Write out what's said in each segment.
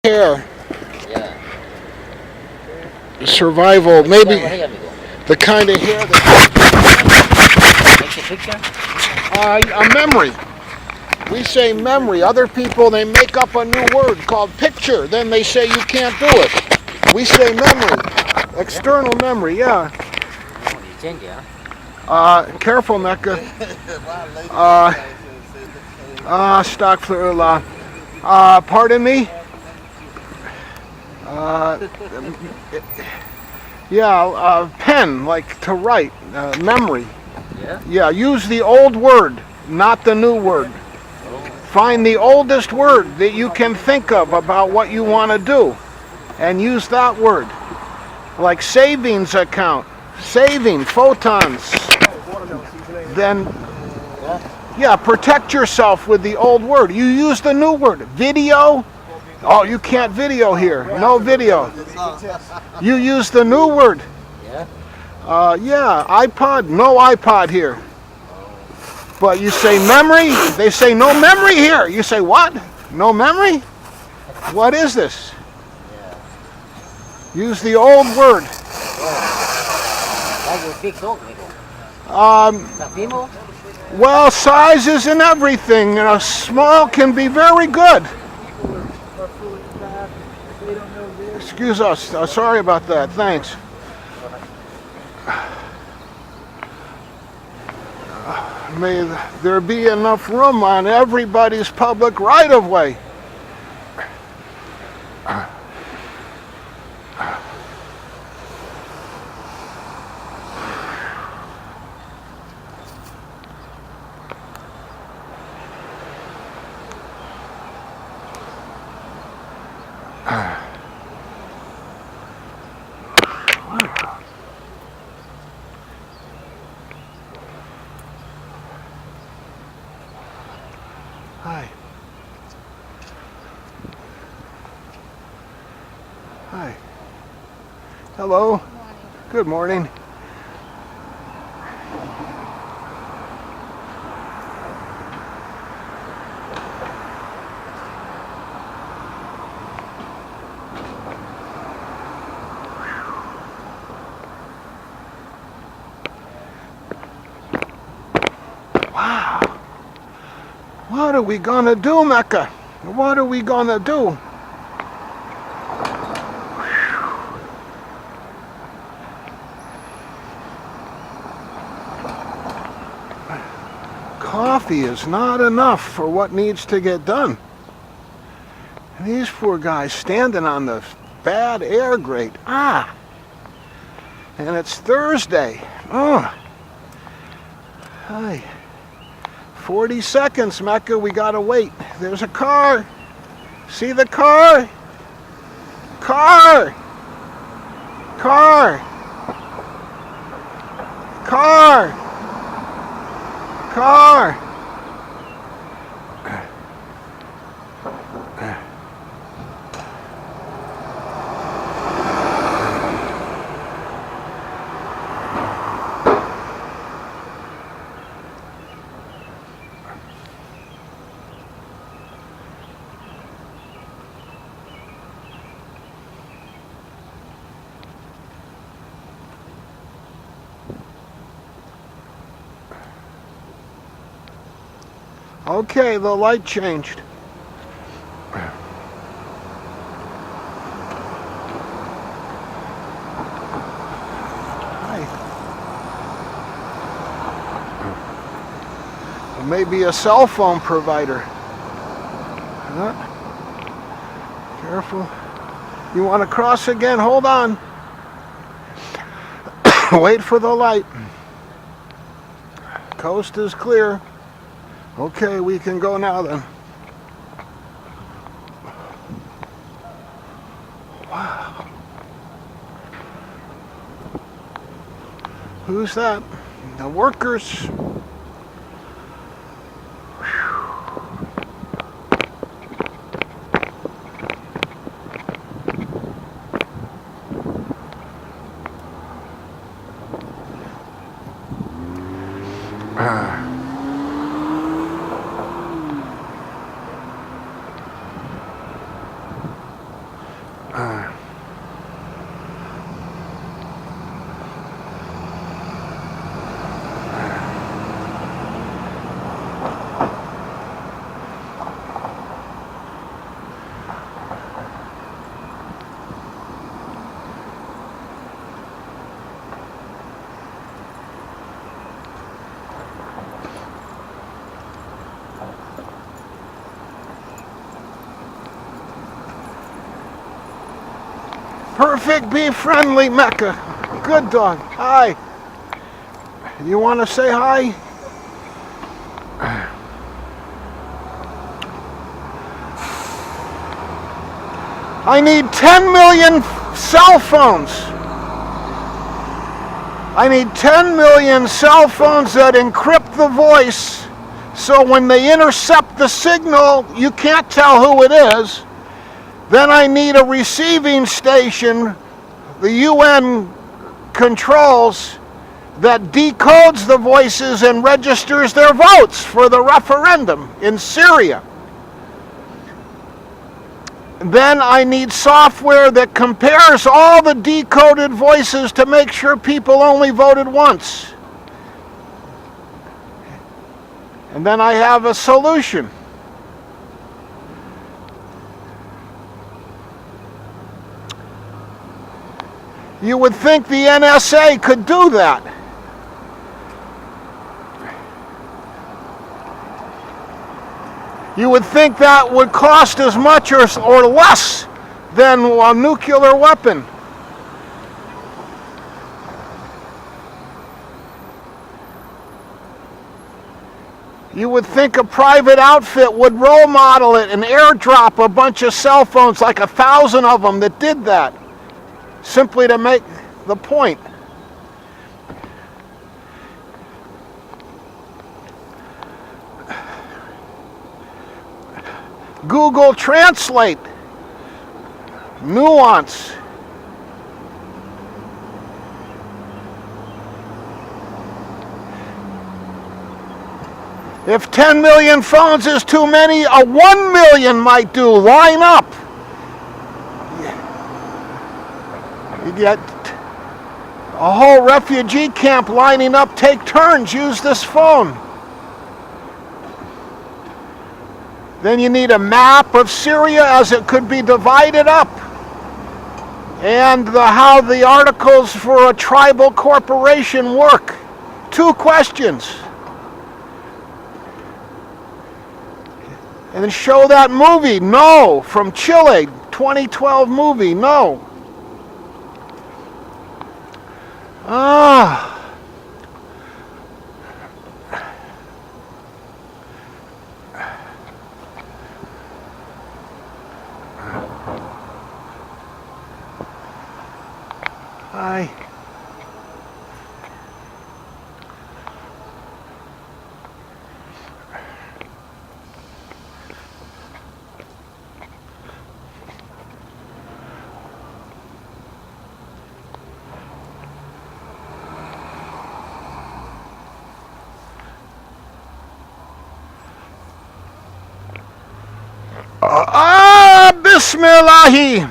hair, Yeah. survival, maybe Hey, amigo. the kind of hair that Take a picture. a memory. We say memory. Other people, they make up a new word called picture. Then they say you can't do it. We say memory, external memory. Yeah. Oh, you change it, huh? Careful, Mecca. Uh, Astaghfirullah. Pardon me. Uh, yeah, pen, like to write, memory. Yeah. Yeah, use the old word, not the new word. Oh. Find the oldest word that you can think of about what you want to do and use that word. Like savings account, saving, photons. Then, yeah, protect yourself with the old word. You use the new word. Video. Oh, you can't video here. No video. You use the new word. Yeah. Yeah, iPod. No iPod here. But you say memory. They say no memory here. You say what? No memory? What is this? Use the old word. That was big dog, amigo. Sapimo? Well, size isn't everything. Small can be very good. Excuse us. Sorry about that. Thanks. May there be enough room on everybody's public right-of-way. Hi. Hi. Hello. Good morning. Wow. What are we gonna do, Mecca? What are we gonna do? Coffee is not enough for what needs to get done. These poor guys standing on the bad air grate. And it's Thursday. Oh. Hi. 40 seconds, Mecca. We gotta wait. There's a car. See the car? Car! Car! Car! Car! Okay, the light changed. Hi. Maybe a cell phone provider. Careful. You want to cross again? Hold on. Wait for the light. Coast is clear. Okay, we can go now then. Wow. Who's that? The workers. Perfect, be friendly, Mecca. Good dog. Hi. You want to say hi? I need 10 million cell phones. I need 10 million cell phones that encrypt the voice so when they intercept the signal, you can't tell who it is. Then I need a receiving station the UN controls that decodes the voices and registers their votes for the referendum in Syria. Then I need software that compares all the decoded voices to make sure people only voted once. And then I have a solution. You would think the NSA could do that. You would think that would cost as much or less than a nuclear weapon. You would think a private outfit would role model it and airdrop a bunch of cell phones, like 1,000 of them that did that, simply to make the point. Google Translate, nuance. If 10 million phones is too many, a 1 million might do. Line up. You get a whole refugee camp lining up, take turns, use this phone. Then you need a map of Syria as it could be divided up. And how the articles for a tribal corporation work. 2 questions. And then show that movie, No, from Chile, 2012 movie, No. Ah. Hi. Bismillahi.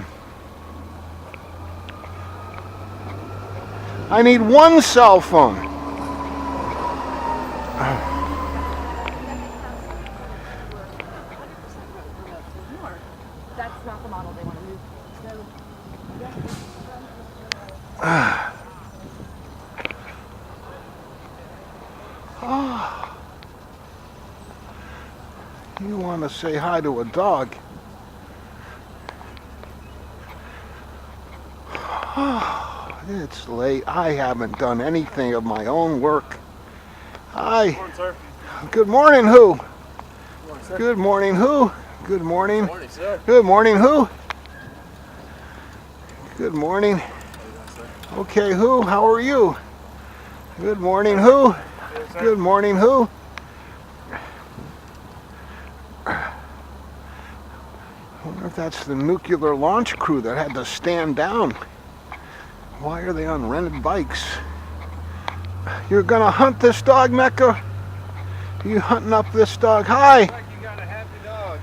I need 1 cell phone. That's not the model they want to move. You want to say hi to a dog? It's late. I haven't done anything of my own work. Hi. Good morning, sir. Good morning, who? Good morning, sir. Good morning, who? Good morning. Good morning, sir. Good morning, who? Good morning. How you doing, sir? Okay, who? How are you? Good morning, who? Good, sir. Good morning, who? I wonder if that's the nuclear launch crew that had to stand down. Why are they on rented bikes? You're gonna hunt this dog, Mecca? You hunting up this dog? Hi. Looks like you got a happy dog.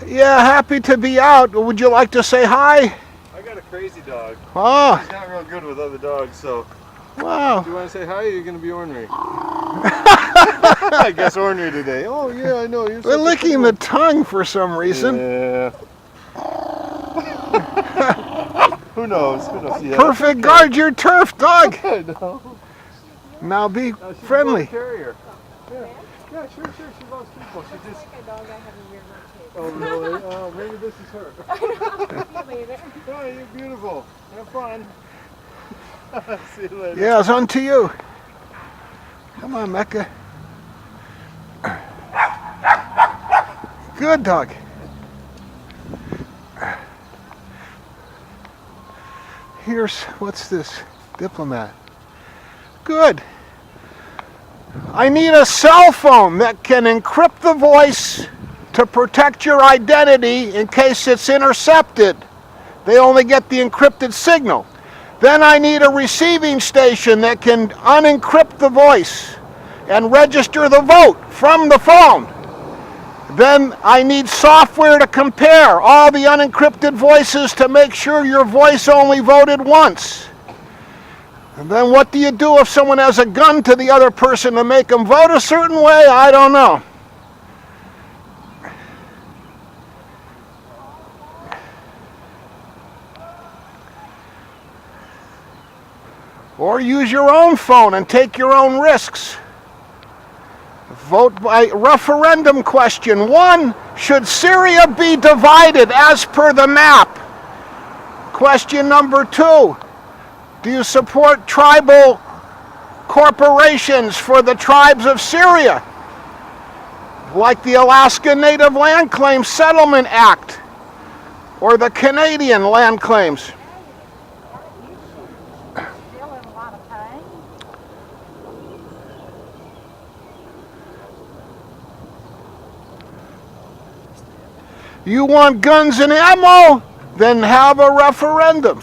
Yeah, happy to be out. Would you like to say hi? crazy dog. Oh, He's not real good with other dogs, so. wow. Do you want to say hi or are you going to be ornery? I guess ornery today. Oh, yeah, I know. You're They're such a licking good the tongue for some one. reason. Yeah. Who knows? Who knows? Yeah, Perfect guard your turf, dog. I know. Now be She's a friendly. carrier. Yeah. Yeah, sure. She loves people. She just. Like a dog I have a weird rotate. Oh, really? Oh, maybe this is her. See you later. Oh, you're beautiful. Have fun. See you later. Yeah, it's on to you. Come on, Mecca. Good dog. Here's, what's this? Diplomat. Good. I need a cell phone that can encrypt the voice to protect your identity in case it's intercepted. They only get the encrypted signal. Then I need a receiving station that can unencrypt the voice and register the vote from the phone. Then I need software to compare all the unencrypted voices to make sure your voice only voted once. And then what do you do if someone has a gun to the other person to make them vote a certain way? I don't know. Or use your own phone and take your own risks. Vote by referendum question 1. Should Syria be divided as per the map? Question number 2. Do you support tribal corporations for the tribes of Syria? Like the Alaska Native Land Claims Settlement Act or the Canadian Land Claims? Still have a lot of time. You want guns and ammo? Then have a referendum.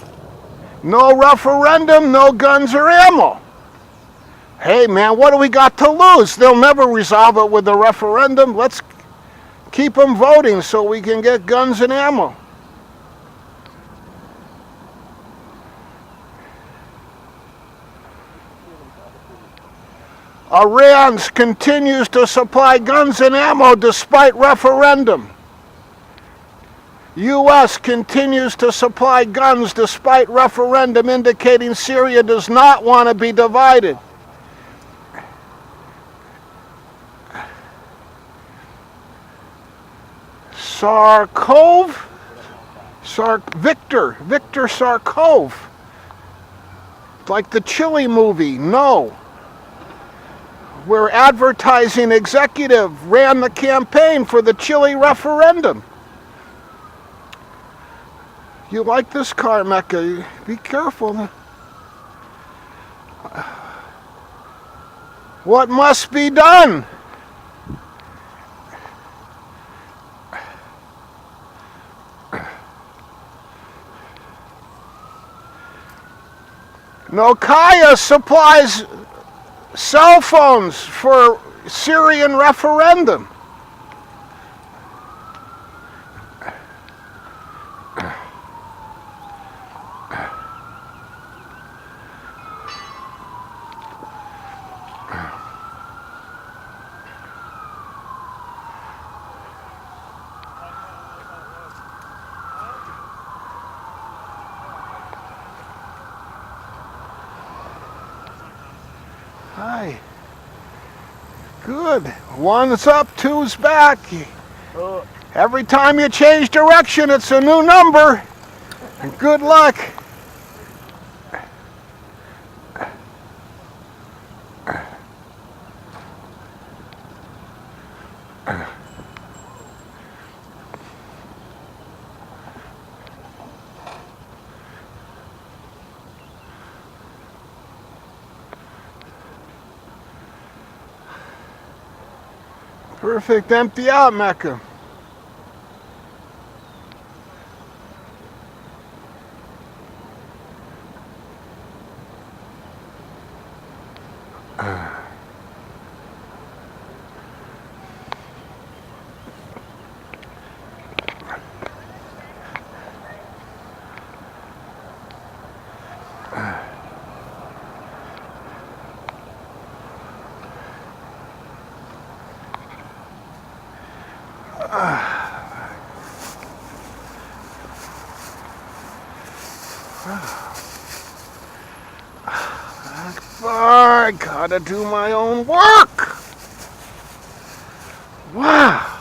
No referendum, no guns or ammo. Hey man, what do we got to lose? They'll never resolve it with a referendum. Let's keep them voting so we can get guns and ammo. Iran continues to supply guns and ammo despite referendum. U.S. continues to supply guns despite referendum indicating Syria does not want to be divided. Surkov? Victor Surkov. Like the Chile movie, no. Where advertising executive ran the campaign for the Chile referendum. You like this car, Mecca? Be careful. What must be done? Nokaya supplies cell phones for Syrian referendum. Hi. Good. One's up, two's back. Every time you change direction, it's a new number. And good luck. Perfect. Empty out, Mecca. I gotta do my own work. Wow.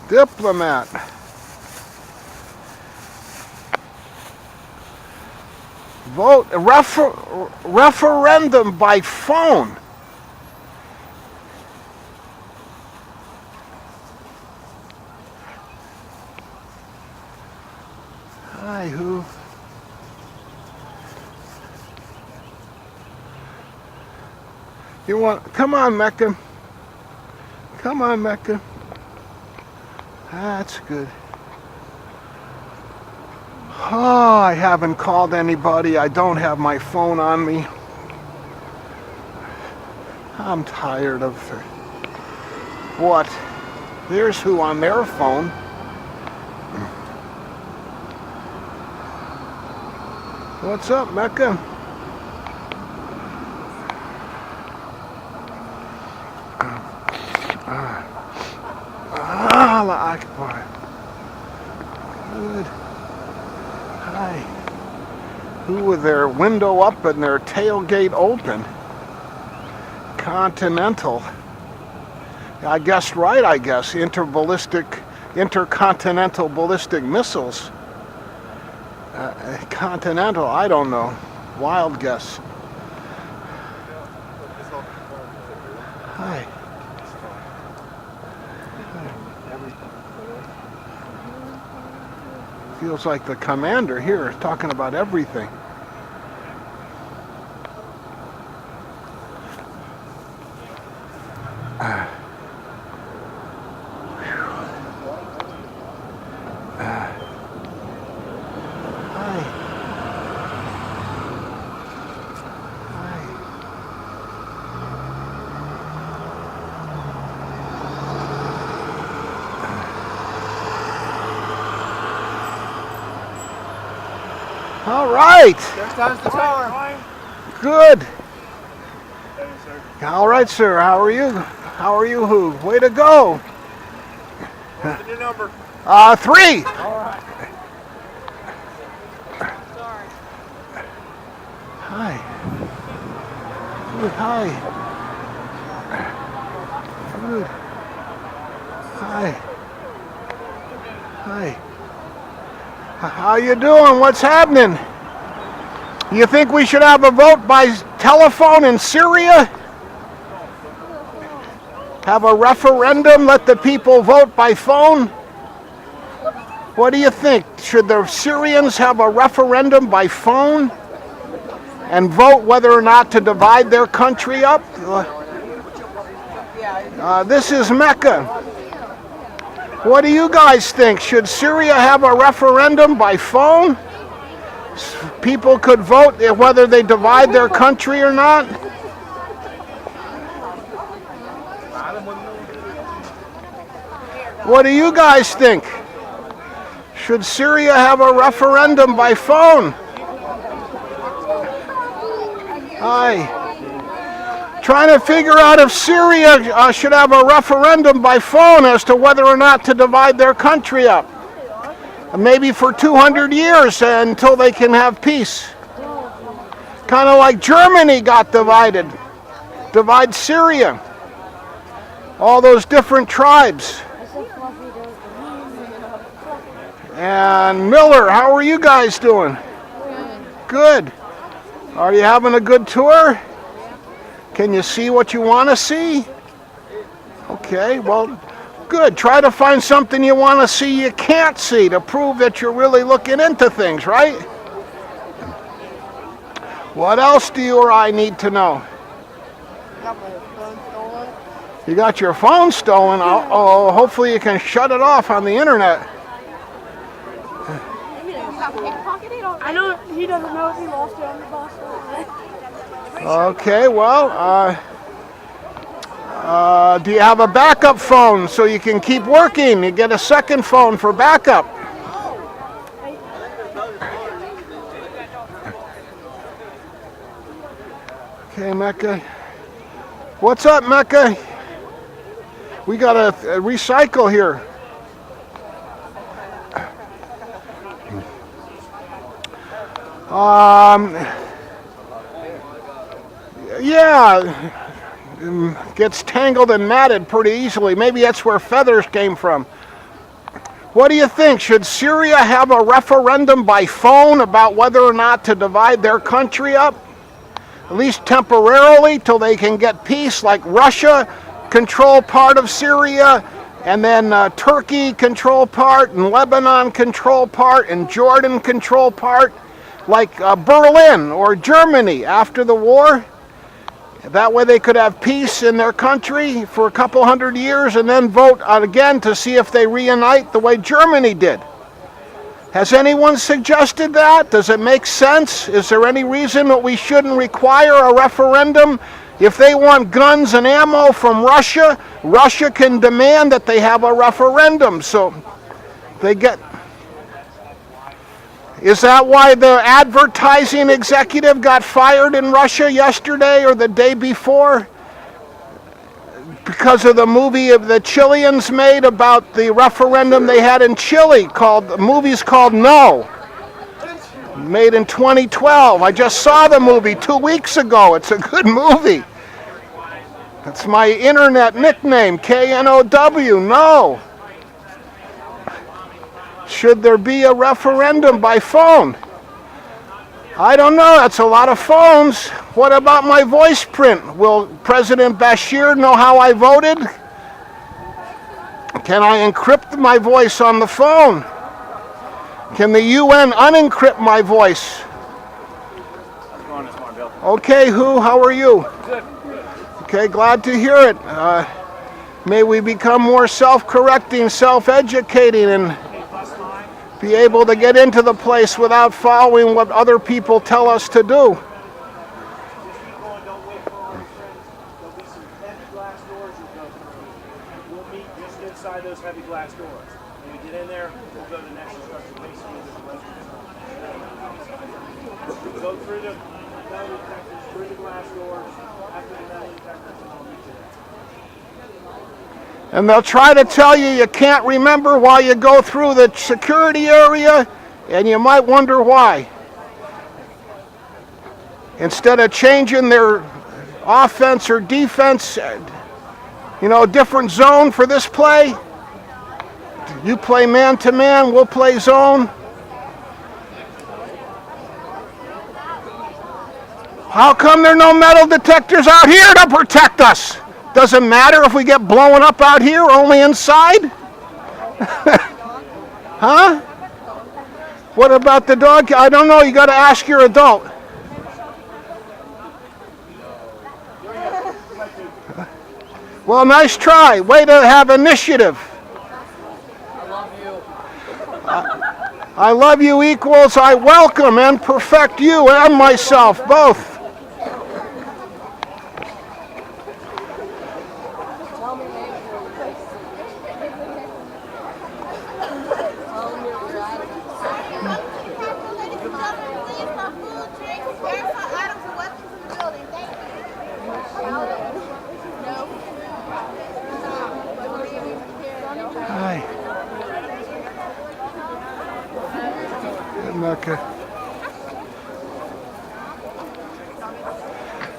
Diplomat. Vote referendum by phone. Hi, who? You want? Come on, Mekkah. Come on, Mekkah. That's good. Oh, I haven't called anybody. I don't have my phone on me. I'm tired of what? There's who on their phone. What's up, Mekkah? Allah Akbar. Good. Hi. Who with their window up and their tailgate open? Continental. I guessed right, I guess. Intercontinental ballistic missiles. Continental, I don't know. Wild guess. Hi. Feels like the commander here talking about everything. All right. There stands the tower. Good. All right, sir. How are you? How are you, who? Way to go. What's your number? 3. All right. Sorry. Hi. Good. Hi. Good. Hi. Hi. How you doing? What's happening? You think we should have a vote by telephone in Syria? Have a referendum, let the people vote by phone? What do you think? Should the Syrians have a referendum by phone and vote whether or not to divide their country up? This is Mecca. What do you guys think? Should Syria have a referendum by phone? People could vote whether they divide their country or not? What do you guys think? Should Syria have a referendum by phone? Hi. Trying to figure out if Syria should have a referendum by phone as to whether or not to divide their country up. Maybe for 200 years until they can have peace. Kind of like Germany got divided. Divide Syria. All those different tribes. And Miller, how are you guys doing? Good. Are you having a good tour? Can you see what you want to see? Okay, well, good. Try to find something you want to see you can't see to prove that you're really looking into things, right? What else do you or I need to know? You got your phone stolen? Oh, hopefully you can shut it off on the internet. I know he doesn't know if he lost it on the bus. Okay, well, do you have a backup phone so you can keep working? You get a second phone for backup. Okay, Mecca. What's up, Mecca? We got to recycle here. Yeah, gets tangled and matted pretty easily. Maybe that's where feathers came from. What do you think? Should Syria have a referendum by phone about whether or not to divide their country up? At least temporarily, till they can get peace, like Russia control part of Syria, and then Turkey control part, and Lebanon control part, and Jordan control part, like Berlin or Germany after the war. That way they could have peace in their country for a couple hundred years and then vote again to see if they reunite the way Germany did. Has anyone suggested that? Does it make sense? Is there any reason that we shouldn't require a referendum? If they want guns and ammo from Russia, Russia can demand that they have a referendum. So they get... Is that why the advertising executive got fired in Russia yesterday or the day before? Because of the movie the Chileans made about the referendum they had in Chile, the movie's called No, made in 2012. I just saw the movie 2 weeks ago. It's a good movie. That's my internet nickname, KNOW, No. Should there be a referendum by phone? I don't know. That's a lot of phones. What about my voice print? Will President Bashir know how I voted? Can I encrypt my voice on the phone? Can the UN unencrypt my voice? Okay, how are you? Good. Okay, glad to hear it. May we become more self-correcting, self-educating, and be able to get into the place without following what other people tell us to do. There'll be some heavy glass doors you go through. We'll meet just inside those heavy glass doors. When we get in there, we'll go to the next instruction basically we'll go through the metal detectors, through the glass doors, after the metal detectors, and I'll meet you there. And they'll try to tell you can't remember while you go through the security area, and you might wonder why. Instead of changing their offense or defense, different zone for this play. You play man-to-man, we'll play zone. How come there are no metal detectors out here to protect us? Doesn't matter if we get blown up out here, only inside? Huh? What about the dog? I don't know, you got to ask your adult. Well, nice try. Way to have initiative. I love you equals I welcome and perfect you and myself, both. Okay.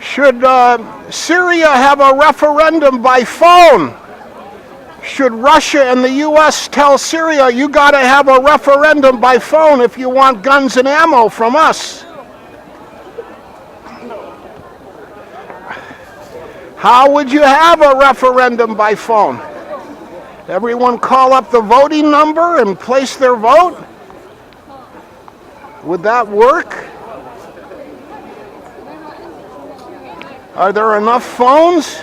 Should Syria have a referendum by phone? Should Russia and the U.S. tell Syria, you got to have a referendum by phone if you want guns and ammo from us? How would you have a referendum by phone? Everyone call up the voting number and place their vote? Would that work? Are there enough phones?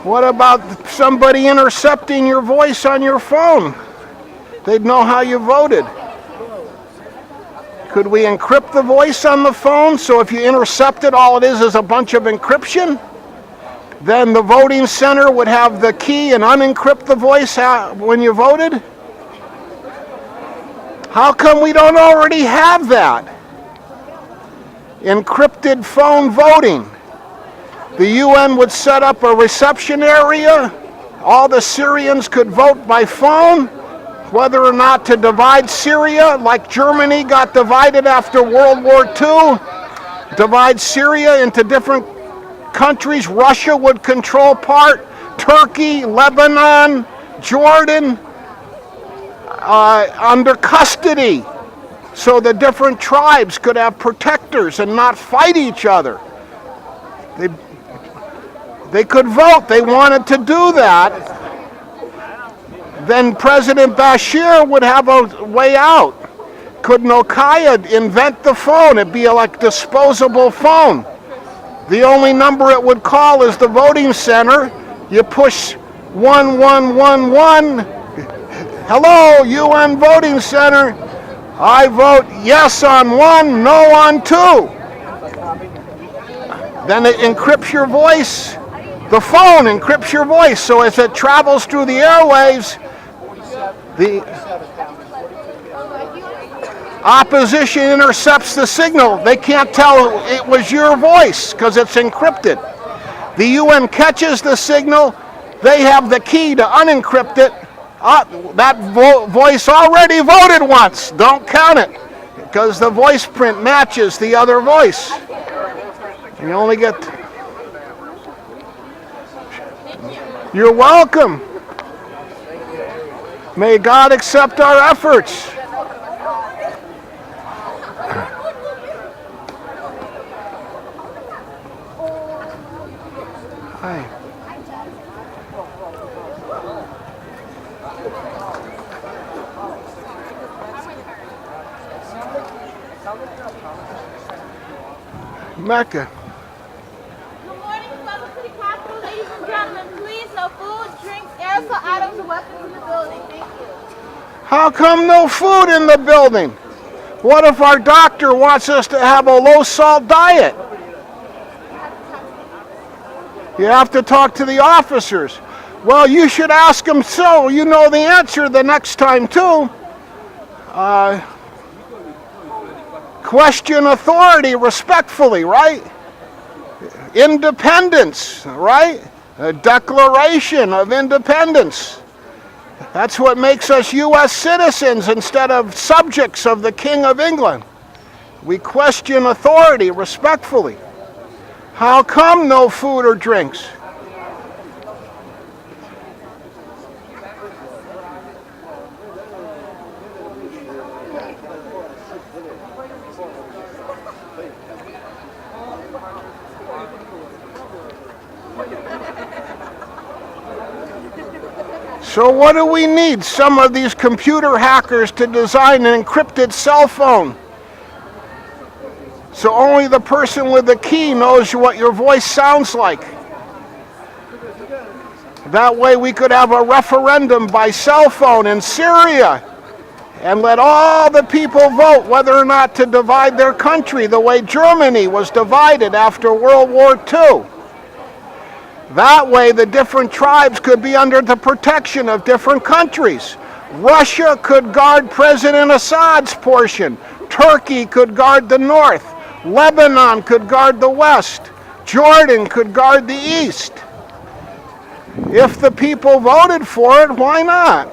What about somebody intercepting your voice on your phone? They'd know how you voted. Could we encrypt the voice on the phone so if you intercept it, all it is a bunch of encryption? Then the voting center would have the key and unencrypt the voice when you voted? How come we don't already have that? Encrypted phone voting. The UN would set up a reception area. All the Syrians could vote by phone. whether or not to divide Syria, like Germany got divided after World War II, divide Syria into different countries. Russia would control part, Turkey, Lebanon, Jordan, under custody, so the different tribes could have protectors and not fight each other. They could vote. They wanted to do that. Then President Bashir would have a way out. Could Al-Qaeda invent the phone? It'd be like a disposable phone. The only number it would call is the voting center. You push 1111. Hello, UN voting center. I vote yes on 1, no on 2. Then it encrypts your voice. The phone encrypts your voice, so as it travels through the airwaves, the opposition intercepts the signal. They can't tell it was your voice because it's encrypted. The UN catches the signal. They have the key to unencrypt it. That voice already voted once. Don't count it because the voice print matches the other voice. You only get... You're welcome. May God accept our efforts. Hi. Mecca. Good morning, welcome to the Capitol, ladies and gentlemen. Please, no food, drinks, aerosol items, or weapons in the building. Thank you. How come no food in the building? What if our doctor wants us to have a low-salt diet? You have to talk to the officers. Well, you should ask them so you know the answer the next time, too. Question authority respectfully, right? Independence, right? A Declaration of Independence. That's what makes us U.S. citizens instead of subjects of the King of England. We question authority respectfully. How come no food or drinks? So what do we need? Some of these computer hackers to design an encrypted cell phone. So only the person with the key knows what your voice sounds like. That way we could have a referendum by cell phone in Syria and let all the people vote whether or not to divide their country the way Germany was divided after World War II. That way the different tribes could be under the protection of different countries. Russia could guard President Assad's portion. Turkey could guard the north. Lebanon could guard the west. Jordan could guard the east. If the people voted for it, why not?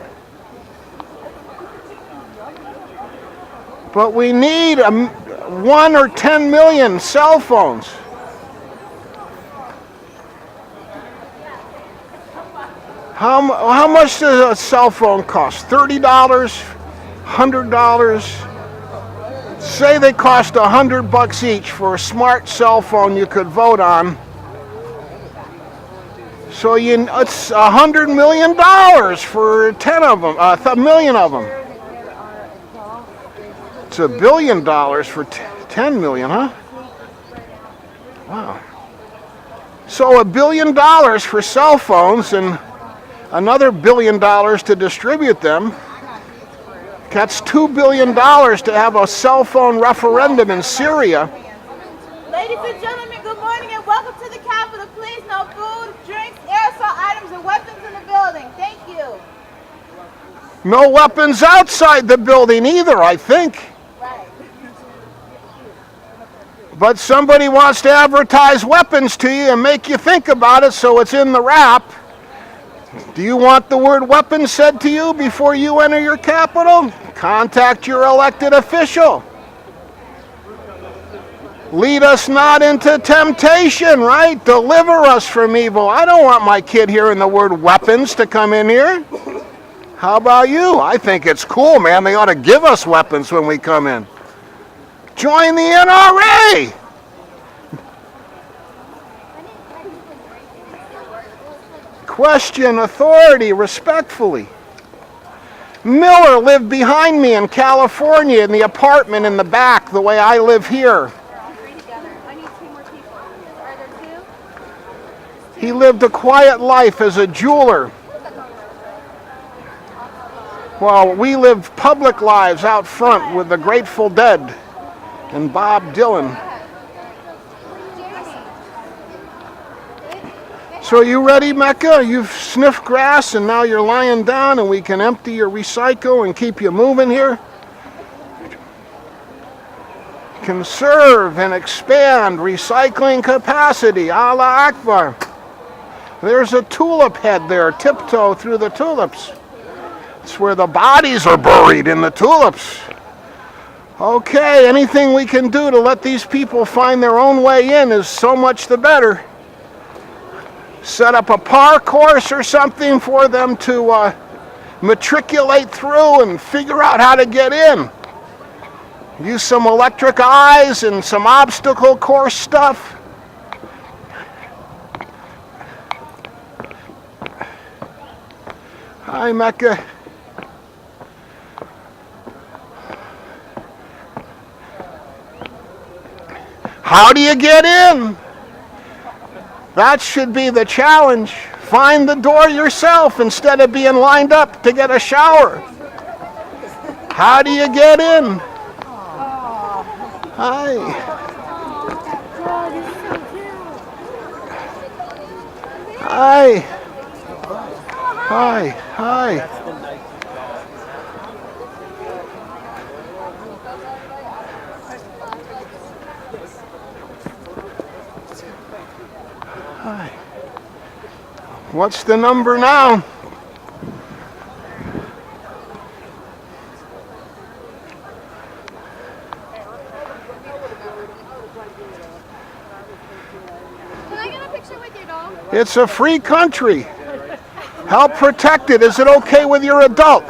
But we need 1 or 10 million cell phones. How much does a cell phone cost? $30? $100? Say they cost $100 each for a smart cell phone you could vote on. So it's $100 million for 10 of them, a million of them. It's $1 billion for 10 million, huh? Wow. So $1 billion for cell phones and another $1 billion to distribute them. That's $2 billion to have a cell phone referendum in Syria. Ladies and gentlemen, good morning and welcome to the Capitol. Please, no food, drinks, aerosol items, and weapons in the building. Thank you. No weapons outside the building either, I think. Right. But somebody wants to advertise weapons to you and make you think about it, so it's in the rap. Do you want the word weapon said to you before you enter your capital? Contact your elected official. Lead us not into temptation, right? Deliver us from evil. I don't want my kid hearing the word weapons to come in here. How about you? I think it's cool, man. They ought to give us weapons when we come in. Join the NRA. Question authority respectfully. Miller lived behind me in California in the apartment in the back, the way I live here. He lived a quiet life as a jeweler. Well, we live public lives out front with the Grateful Dead and Bob Dylan. So are you ready, Mekkah? You've sniffed grass and now you're lying down and we can empty your recycle and keep you moving here? Conserve and expand recycling capacity. Allah Akbar. There's a tulip head there. Tiptoe through the tulips. It's where the bodies are buried, in the tulips. Okay, anything we can do to let these people find their own way in is so much the better. Set up a park course or something for them to matriculate through and figure out how to get in. Use some electric eyes and some obstacle course stuff. Hi, Mekkah. How do you get in? That should be the challenge. Find the door yourself instead of being lined up to get a shower. How do you get in? Hi. Hi. Hi. Hi. Hi. What's the number now? Can I get a picture with your dog? It's a free country. Help protect it. Is it okay with your adult?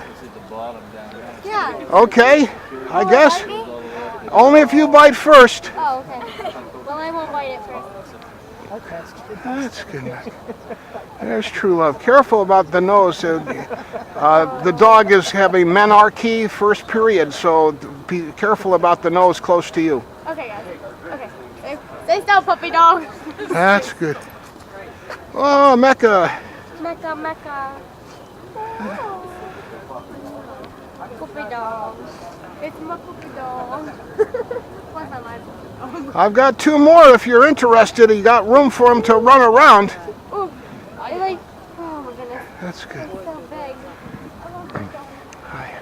Yeah. Okay, I guess. Bite me? Only if you bite first. Oh, okay. Well, I won't bite it first. That's good. There's true love. Careful about the nose. The dog is having menarche first period, so be careful about the nose close to you. Okay, guys. Okay. Stay still, puppy dog. That's good. Oh, Mekkah. Mekkah, Mekkah. Oh. Puppy dog. It's my puppy dog. What's my life? I've got two more if you're interested. You got room for them to run around. Oh, I like. Oh my goodness. That's good. It's so big. Hi.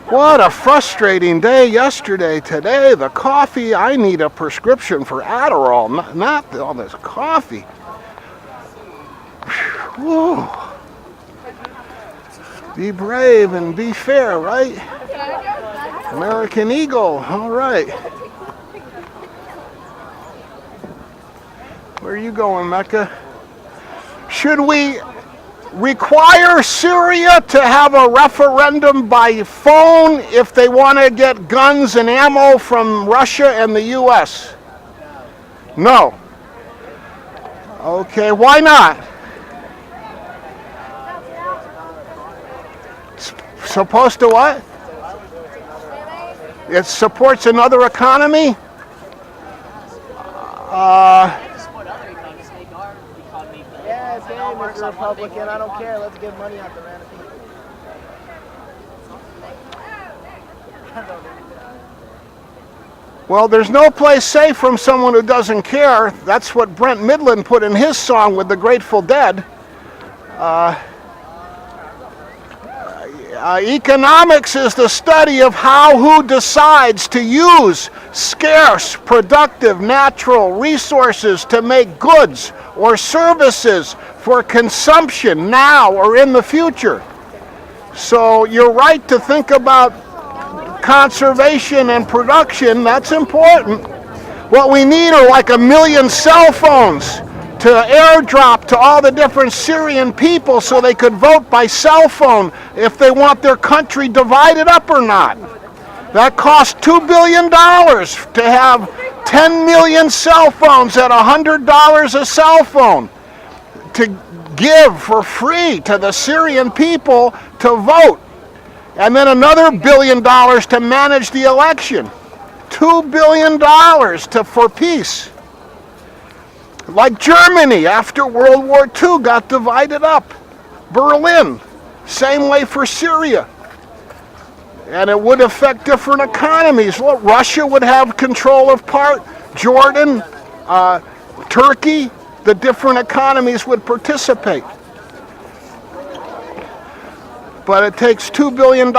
What a frustrating day yesterday. Today, the coffee, I need a prescription for Adderall, not all this coffee. Whew. Be brave and be fair, right? American Eagle, all right. Where are you going, Mekkah? Should we require Syria to have a referendum by phone if they want to get guns and ammo from Russia and the U.S.? No. Okay, why not? Supposed to what? It supports another economy? Yeah, it's game, Mr. Republican. I don't care. Let's give money out to random people. Well, there's no place safe from someone who doesn't care. That's what Brent Midland put in his song with the Grateful Dead. Economics is the study of who decides to use scarce, productive, natural resources to make goods or services for consumption now or in the future. So you're right to think about conservation and production. That's important. What we need are like 1 million cell phones to airdrop to all the different Syrian people so they could vote by cell phone if they want their country divided up or not. That costs $2 billion to have 10 million cell phones at $100 a cell phone to give for free to the Syrian people to vote. And then another $1 billion to manage the election. $2 billion for peace. Like Germany after World War II got divided up. Berlin, same way for Syria. And it would affect different economies. Look, Russia would have control of part, Jordan, Turkey, the different economies would participate. But it takes $2 billion.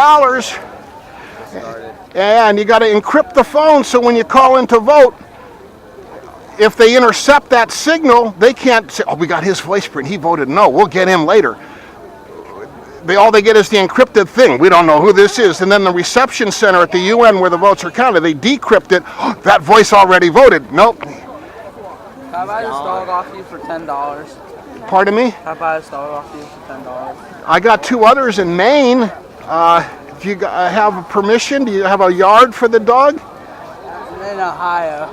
And you got to encrypt the phone so when you call in to vote, if they intercept that signal, they can't say, oh, we got his voice print, he voted no, we'll get him later. All they get is the encrypted thing. We don't know who this is. And then the reception center at the UN where the votes are counted, they decrypt it. Oh, that voice already voted. Nope. Can I buy this dog off you for $10? Pardon me? Can I buy this dog off you for $10? I got 2 others in Maine. Do you have permission? Do you have a yard for the dog? In Ohio.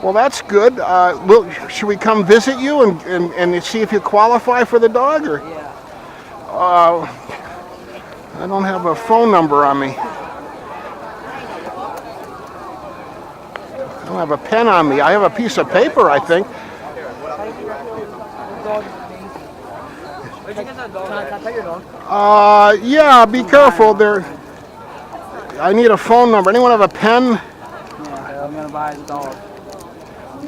Well, that's good. Should we come visit you and see if you qualify for the dog? Or? Yeah. I don't have a phone number on me. I don't have a pen on me. I have a piece of paper, I think. Yeah, be careful. I need a phone number. Anyone have a pen? Yeah, I'm gonna buy the dog.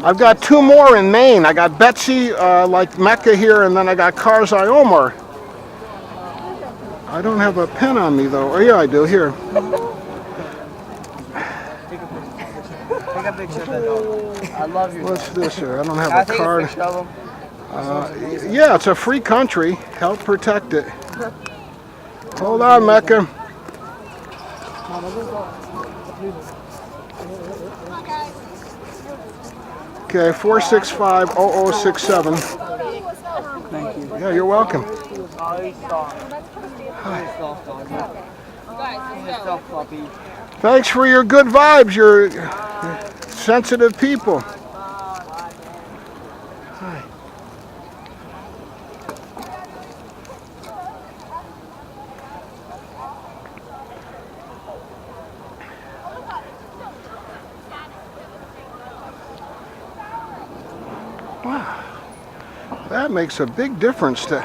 I've got 2 more in Maine. I got Betsy, like Mecca here, and then I got Karzai Omar. I don't have a pen on me though. Oh yeah, I do. Here. Take a picture of the dog. I love you. What's this here? I don't have Can I a take card. a picture of him? Yeah, it's a free country. Help protect it. Hold on, Mecca. Okay, 465-0067. Thank you. Yeah, you're welcome. Thanks for your good vibes. You're sensitive people. Hi. Wow. That makes a big difference to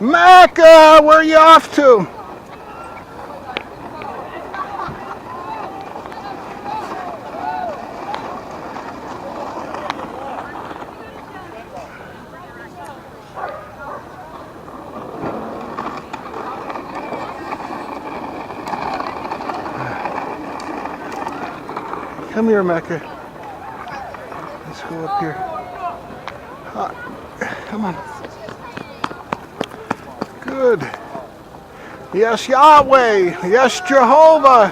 Mecca, where are you off to? Come here, Mecca. Let's go up here. Come on. Good. Yes, Yahweh. Yes, Jehovah.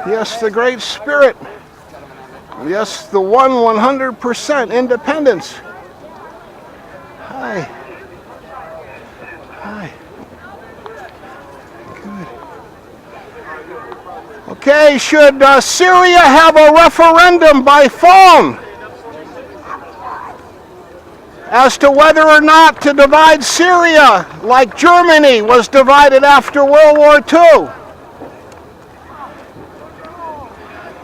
Yes, the Great Spirit. Yes, the 100% independence. Hi. Hi. Good. Okay, should Syria have a referendum by phone as to whether or not to divide Syria like Germany was divided after World War II?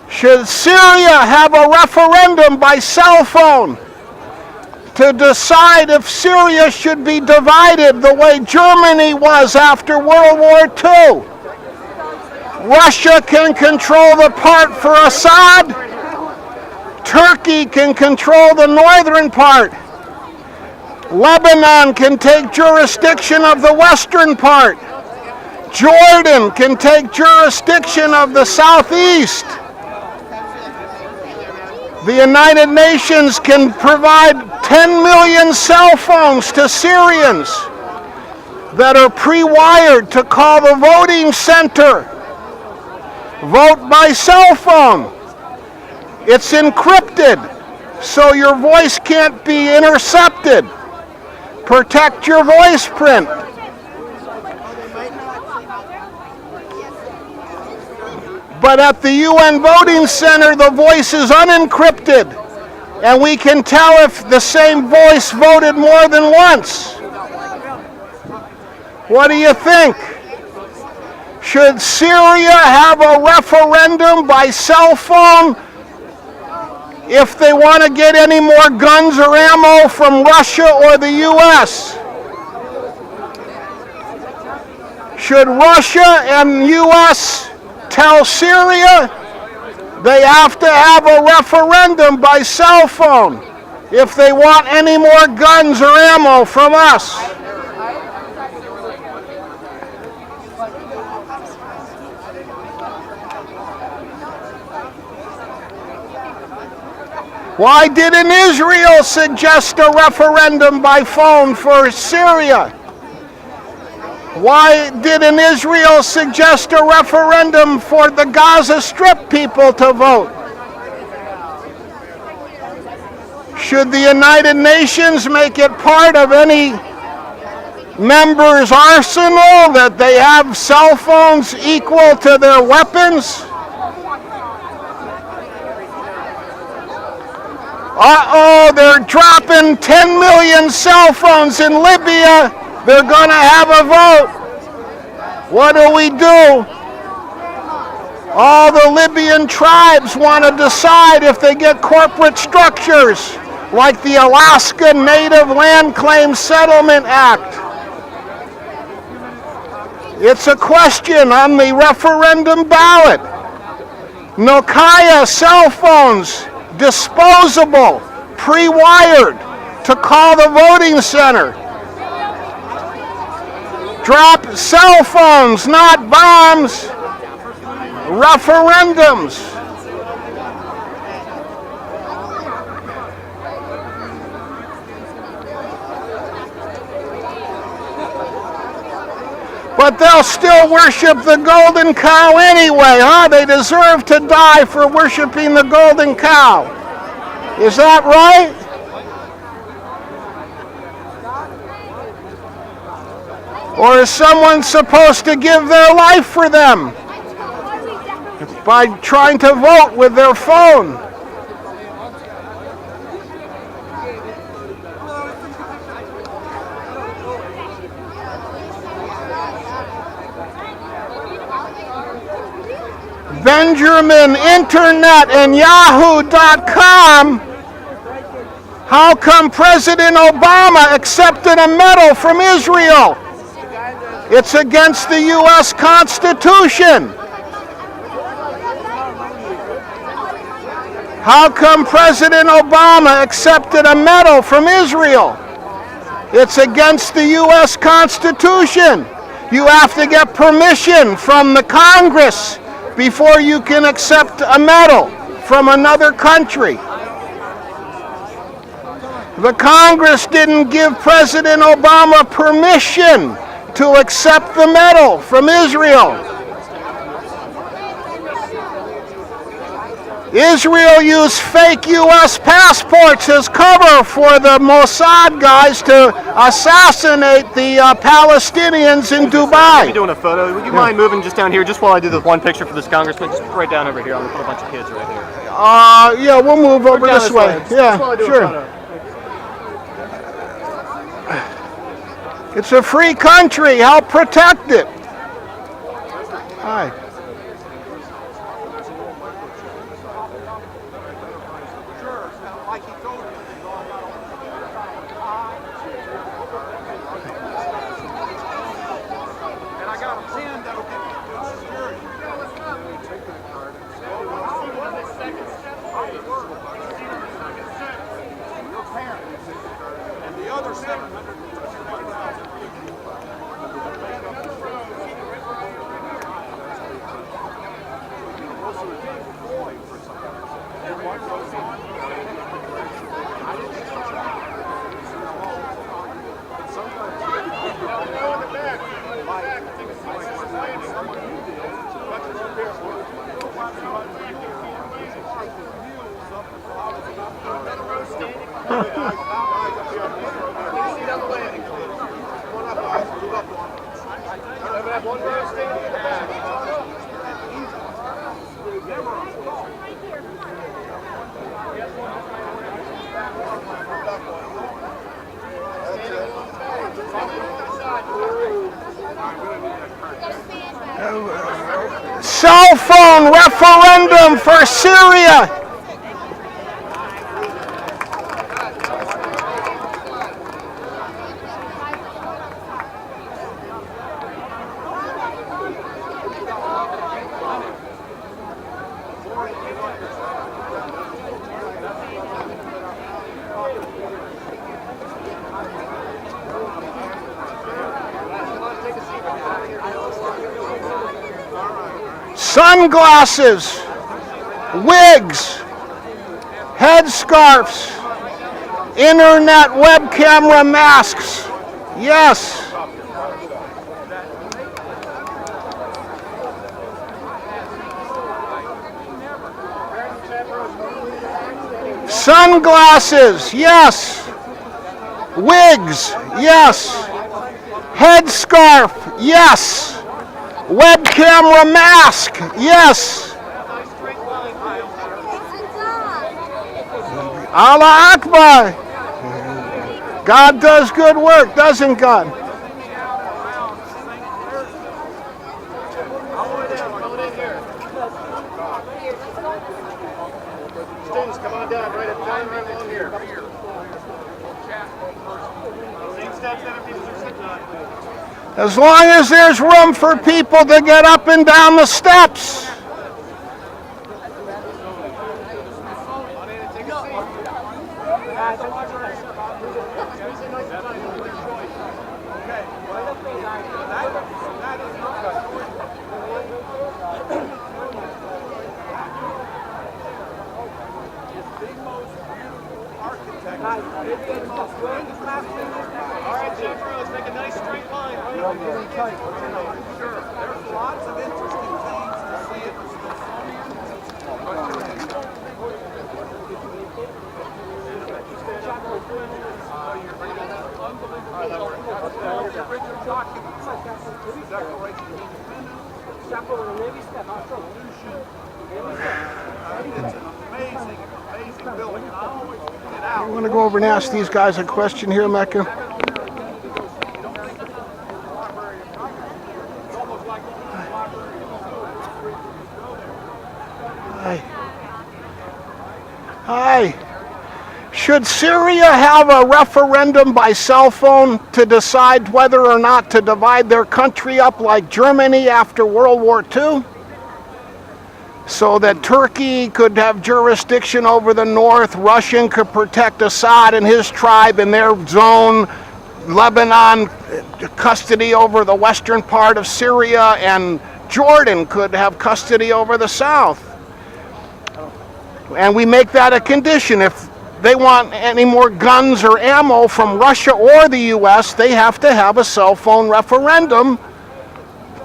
Should Syria have a referendum by cell phone to decide if Syria should be divided the way Germany was after World War II? Russia can control the part for Assad. Turkey can control the northern part. Lebanon can take jurisdiction of the western part. Jordan can take jurisdiction of the southeast. The United Nations can provide 10 million cell phones to Syrians that are pre-wired to call the voting center. Vote by cell phone. It's encrypted, so your voice can't be intercepted. Protect your voice print. But at the UN voting center, the voice is unencrypted, and we can tell if the same voice voted more than once. What do you think? Should Syria have a referendum by cell phone if they want to get any more guns or ammo from Russia or the US? Should Russia and US tell Syria they have to have a referendum by cell phone if they want any more guns or ammo from us? Why didn't Israel suggest a referendum by phone for Syria? Why didn't Israel suggest a referendum for the Gaza Strip people to vote? Should the United Nations make it part of any member's arsenal that they have cell phones equal to their weapons? Uh-oh, they're dropping 10 million cell phones in Libya. They're going to have a vote. What do we do? All the Libyan tribes want to decide if they get corporate structures like the Alaska Native Land Claims Settlement Act. It's a question on the referendum ballot. Nokia cell phones, disposable, pre-wired to call the voting center. Drop cell phones, not bombs. Referendums. But they'll still worship the golden cow anyway, huh? They deserve to die for worshiping the golden cow. Is that right? Or is someone supposed to give their life for them by trying to vote with their phone? Benjamin Internet and Yahoo.com. How come President Obama accepted a medal from Israel? It's against the U.S. Constitution. How come President Obama accepted a medal from Israel? It's against the U.S. Constitution. You have to get permission from the Congress before you can accept a medal from another country. The Congress didn't give President Obama permission to accept the medal from Israel. Israel used fake U.S. passports as cover for the Mossad guys to assassinate the Palestinians in Dubai. Be doing a photo. Would you mind moving just down here, just while I do the one picture for this congressman? Just right down over here. I'm gonna put a bunch of kids right here. Yeah, we'll move over this way. Yeah, sure. It's a free country. Help protect it. Hi. Cell phone referendum for Syria. Sunglasses, wigs, headscarves, internet web camera masks. Yes. Sunglasses, yes. Wigs, yes. Headscarf, yes. Web camera mask, yes. Allah Akbar. God does good work, doesn't God? Students, come on down, right along here. Same steps that people are sitting on. As long as there's room for people to get up and down the steps. All right, Jennifer, let's make a nice straight line. Sure. There's lots of interesting things to see at the amazing building. And I always point it out. I want to go over and ask these guys a question here, Mecca. Hi. Should Syria have a referendum by cell phone to decide whether or not to divide their country up like Germany after World War II? So that Turkey could have jurisdiction over the north, Russia could protect Assad and his tribe in their zone, Lebanon custody over the western part of Syria, and Jordan could have custody over the south. And we make that a condition. If they want any more guns or ammo from Russia or the U.S., they have to have a cell phone referendum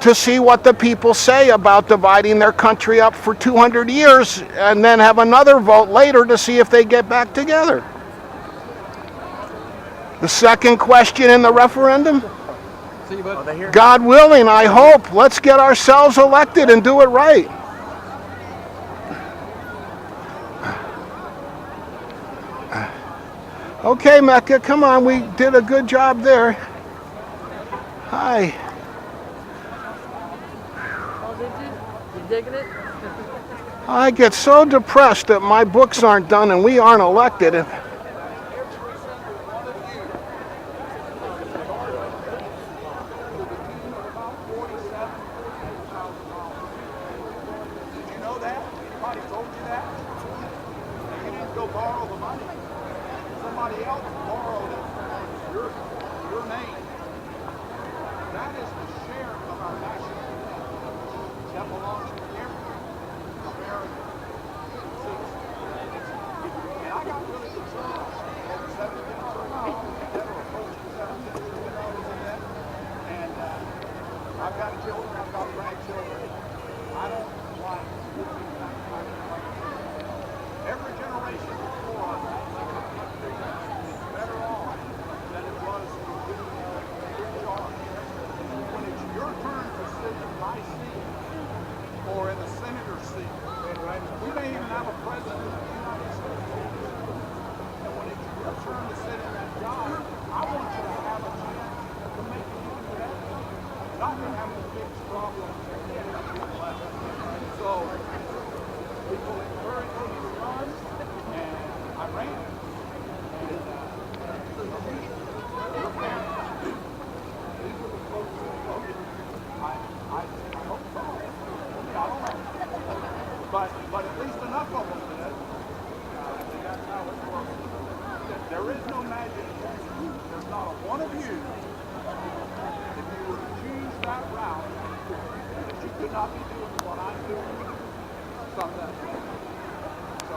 to see what the people say about dividing their country up for 200 years, and then have another vote later to see if they get back together. The second question in the referendum? God willing, I hope. Let's get ourselves elected and do it right. Okay, Mecca, come on. We did a good job there. Hi. I get so depressed that my books aren't done and we aren't elected. not going to have a big problem. So people encouraged me to run, and I ran. And these were the folks who voted. I hope so. I don't know. But at least enough of them did. That's how it works. There is no magic. There's not a one of you, if you were to choose that route, that you could not be doing what I'm doing someday. So,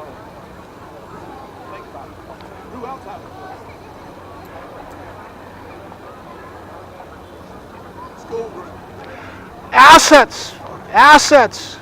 think about it. Who else has a choice? School group. Assets. Assets.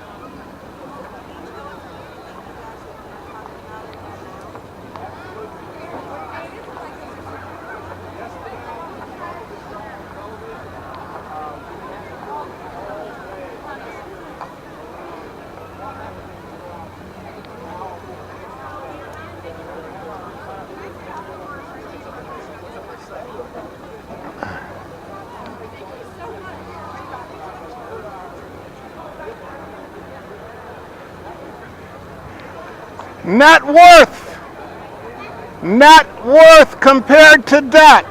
Net worth. Net worth compared to debt.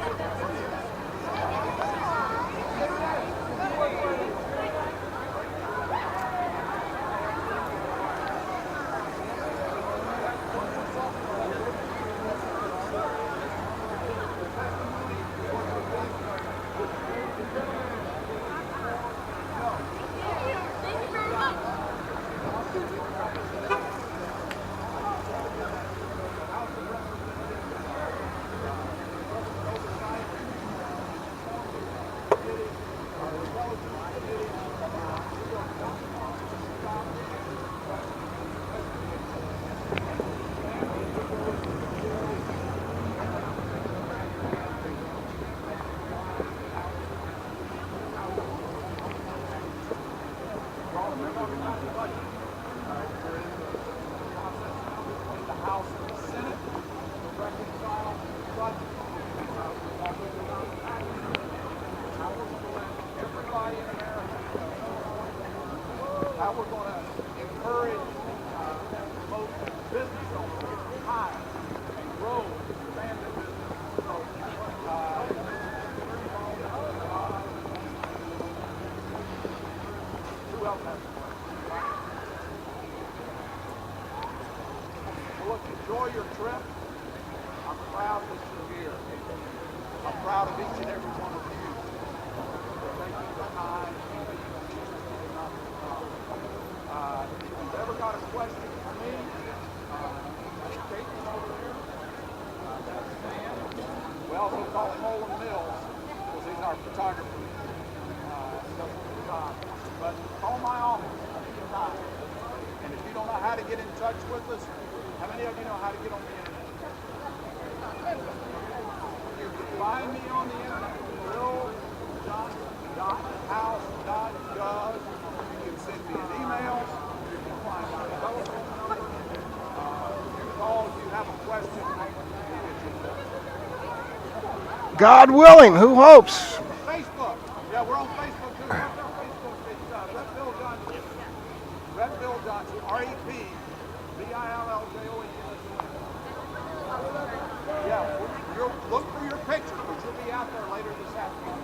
How we're going to encourage most business owners to hire and grow and expand their business. So, who else has a question? Well, look, enjoy your trip. I'm proud that you're here. I'm proud of each and every one of you. Thank you for the time. If you've ever got a question for me, that's Jason over there. That's Stan. We also call him Olin Mills because he's our photographer. But call my office anytime. And if you don't know how to get in touch with us, how many of you know how to get on the internet? You can find me on the internet, billjohnson.house.gov. You can send me an email. You can find my telephone number. You call if you have a question. God willing, who hopes? Facebook. Yeah, we're on Facebook too. What's our Facebook? It's Rep Bill Johnson. Rep Bill Johnson. REPBILLJOHN. Yeah, look for your picture, which will be out there later this afternoon.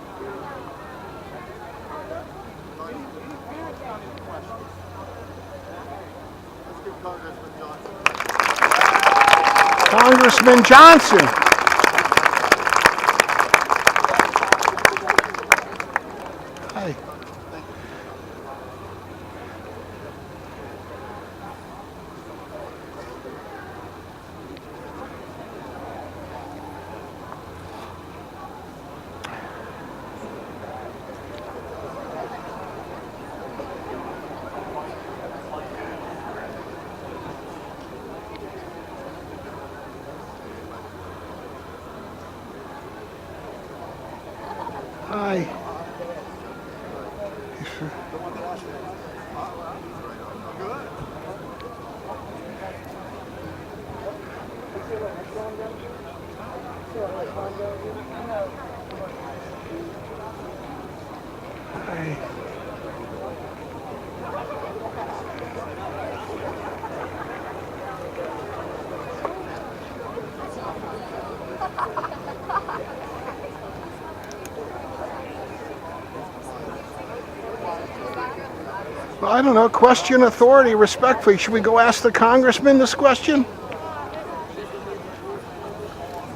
Any parents got any questions? Let's give Congressman Johnson. Congressman Johnson. Hi. Hi. I don't know, question authority respectfully. Should we go ask the congressman this question?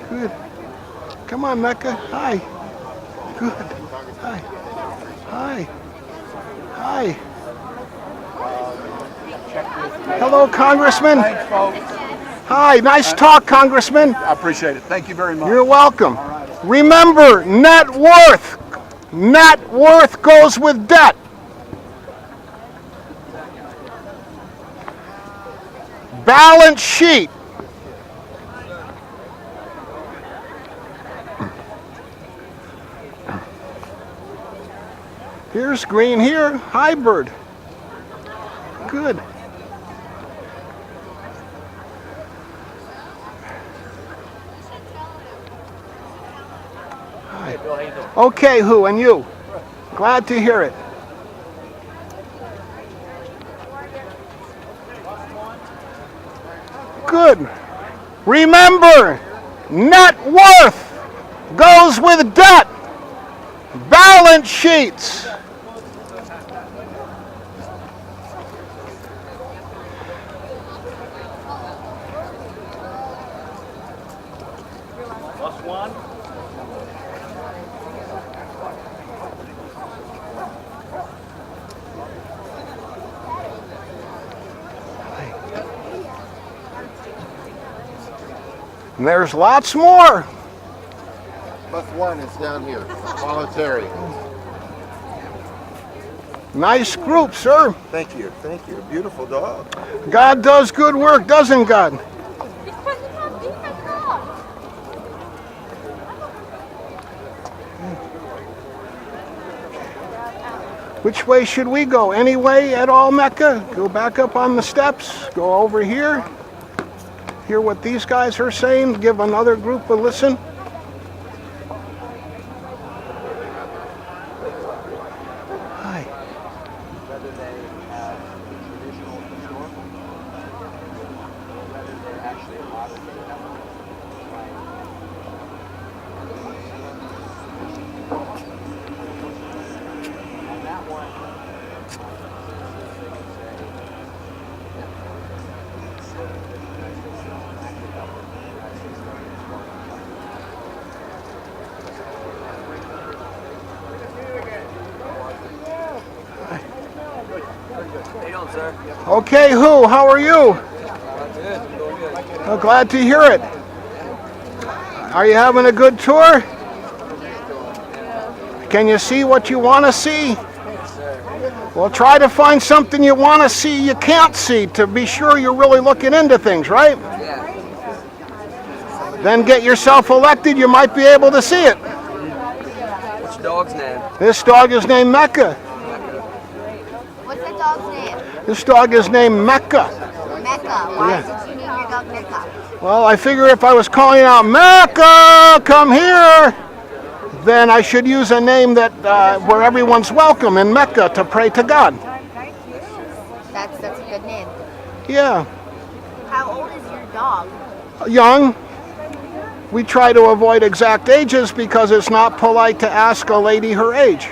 Good. Come on, Mecca. Hi. Good. Hi. Hi. Hi. Hello, Congressman. Thanks, folks. Hi. Nice talk, Congressman. I appreciate it. Thank you very much. You're welcome. Remember, net worth. Net worth goes with debt. Balance sheet. Here's green here. Hi, bird. Good. Hi. Okay, who and you? Glad to hear it. Good. Remember, net worth goes with debt. Balance sheets. Plus one. And there's lots more. Plus one is down here. Voluntary. Nice group, sir. Thank you. Thank you. Beautiful dog. God does good work, doesn't God? Which way should we go? Any way at all, Mecca? Go back up on the steps. Go over here. Hear what these guys are saying. Give another group a listen. Hi. Whether they have traditional historical, whether they're actually modern day on that one, Okay, who? How are you? Oh, glad to hear it. Are you having a good tour? Can you see what you want to see? Well, try to find something you want to see you can't see to be sure you're really looking into things, right? Then get yourself elected, you might be able to see it. What's your dog's name? This dog is named Mecca. What's the dog's name? This dog is named Mecca. Mecca. Why did you name your dog Mecca? Well, I figure if I was calling out, Mecca, come here, then I should use a name that where everyone's welcome in Mecca to pray to God. That's a good name. Yeah, How old is your dog? young. We try to avoid exact ages because it's not polite to ask a lady her age.